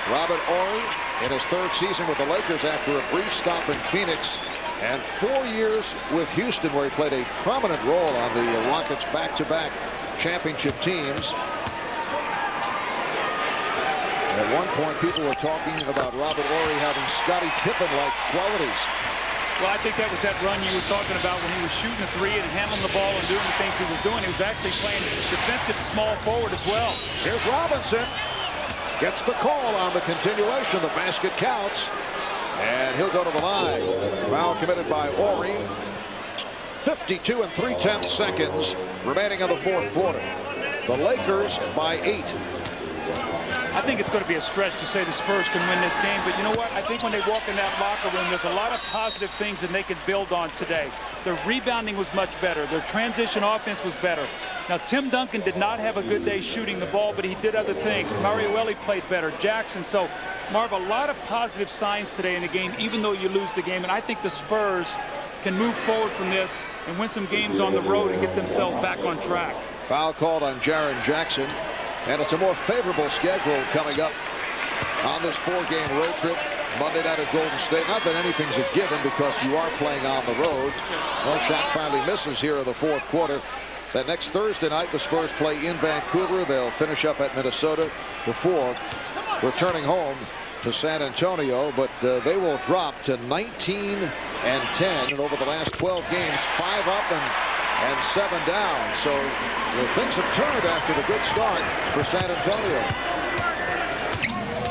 Robert Horry in his 3rd season with the Lakers after a brief stop in Phoenix and 4 years with Houston, where he played a prominent role on the Rockets' back-to-back championship teams. At one point, people were talking about Robert Horry having Scottie Pippen-like qualities. Well, I think that was that run you were talking about when he was shooting a 3 and handling the ball and doing the things he was doing. He was actually playing defensive small forward as well. Here's Robinson. Gets the call on the continuation. The basket counts. And he'll go to the line. Foul committed by Horry. 52 3/10 seconds remaining in the 4th quarter. The Lakers by 8. I think it's going to be a stretch to say the Spurs can win this game, but you know what? I think when they walk in that locker room, there's a lot of positive things that they can build on today. Their rebounding was much better. Their transition offense was better. Now, Tim Duncan did not have a good day shooting the ball, but he did other things. Mario Elie played better. Jackson. So, Marv, a lot of positive signs today in the game, even though you lose the game. And I think the Spurs can move forward from this and win some games on the road and get themselves back on track. Foul called on Jaren Jackson. And it's a more favorable schedule coming up on this 4-game road trip. Monday night at Golden State. Not that anything's a given because you are playing on the road. Well, Shaq finally misses here in the 4th quarter. That next Thursday night, the Spurs play in Vancouver. They'll finish up at Minnesota before returning home to San Antonio. But they will drop to 19-10. And over the last 12 games, 5 up and 7 down. So things have turned after the good start for San Antonio.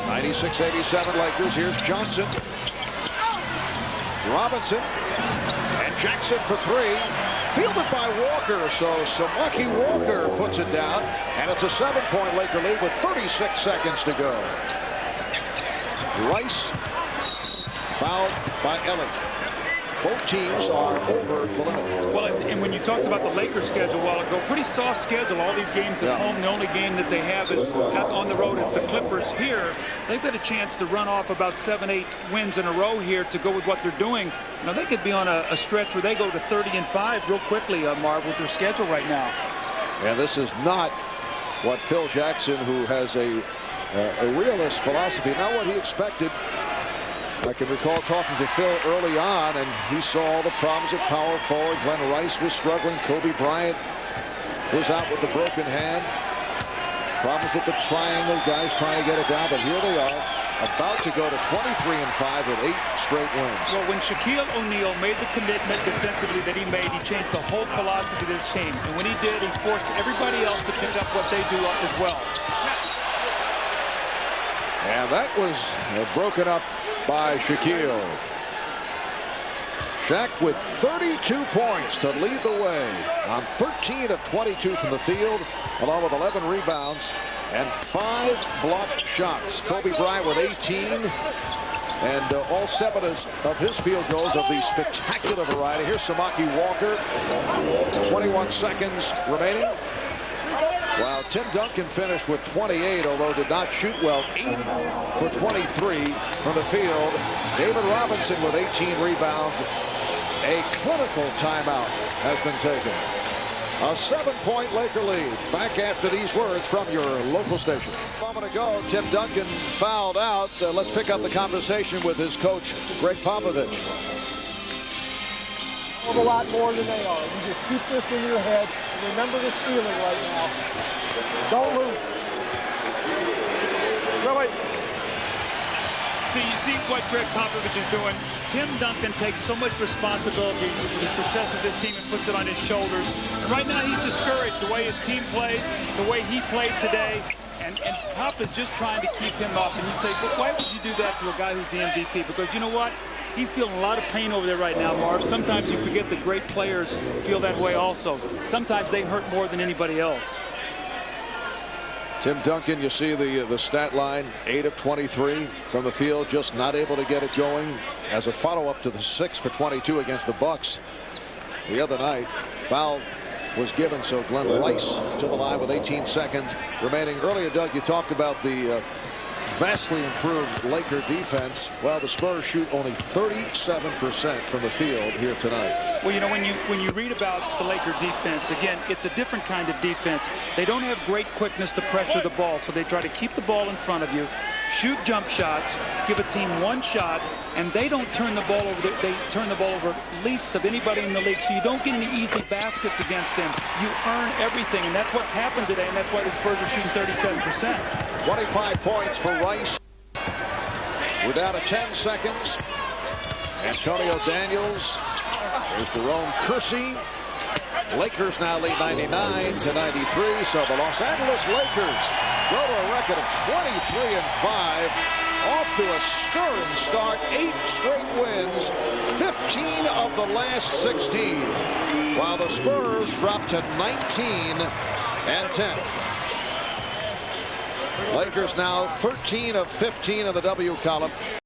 96-87 Lakers. Here's Johnson. Robinson. And Jackson for 3. Fielded by Walker. So Samaki Walker puts it down. And it's a 7-point Laker lead with 36 seconds to go. Rice fouled by Elie. Both teams are over the limit. Well, and when you talked about the Lakers schedule a while ago, pretty soft schedule. All these games at home. The only game that they have is on the road is the Clippers. Here, they've got a chance to run off about 7-8 wins in a row here to go with what they're doing. Now, they could be on a stretch where they go to 30-5 real quickly, Marv, with their schedule right now. And this is not what Phil Jackson, who has a realist philosophy, not what he expected I can recall talking to Phil early on, and he saw all the problems at power forward. Glen Rice was struggling. Kobe Bryant was out with the broken hand. Problems with the triangle, guys trying to get it down, but here they are, about to go to 23-5 with 8 straight wins. Well, when Shaquille O'Neal made the commitment defensively that he made, he changed the whole philosophy of this team. And when he did, he forced everybody else to pick up what they do as well. And that was broken up by Shaquille. Shaq with 32 points to lead the way on 13 of 22 from the field, along with 11 rebounds and 5 blocked shots. Kobe Bryant with 18, and all 7 of his field goals of the spectacular variety. Here's Samaki Walker, 21 seconds remaining. While Tim Duncan finished with 28, although did not shoot well, 8 for 23 from the field. David Robinson with 18 rebounds. A clinical timeout has been taken. A 7-point Laker lead. Back after these words from your local station. A moment ago, Tim Duncan fouled out. Let's pick up the conversation with his coach, Greg Popovich. A lot more than they are. You just keep this in your head. And remember this feeling right now. Don't lose. No, wait. See, you see what Greg Popovich is doing. Tim Duncan takes so much responsibility for the success of this team and puts it on his shoulders. And right now he's discouraged the way his team played, the way he played today. And Pop is just trying to keep him up. And you say, but why would you do that to a guy who's the MVP? Because you know what? He's feeling a lot of pain over there right now, Marv. Sometimes you forget that great players feel that way also. Sometimes they hurt more than anybody else. Tim Duncan, you see the stat line, 8 of 23 from the field, just not able to get it going as a follow-up to the 6 for 22 against the Bucks the other night. Foul was given, so Glen Rice to the line with 18 seconds remaining. Earlier, Doug, you talked about the vastly improved Laker defense. Well, the Spurs shoot only 37% from the field here tonight. Well, you know, when you read about the Laker defense, again, it's a different kind of defense. They don't have great quickness to pressure the ball, so they try to keep the ball in front of you, shoot jump shots, give a team one shot, and they don't turn the ball over. They turn the ball over least of anybody in the league, so you don't get any easy baskets against them. You earn everything, and that's what's happened today, and that's why the Spurs are shooting 37%. 25 points for Rice. We're down to 10 seconds. Antonio Daniels. There's Jerome Kersey. Lakers now lead 99-93. So the Los Angeles Lakers go to a record of 23-5. Off to a stirring start. 8 straight wins. 15 of the last 16. While the Spurs drop to 19-10. Lakers now 13 of 15 in the W column.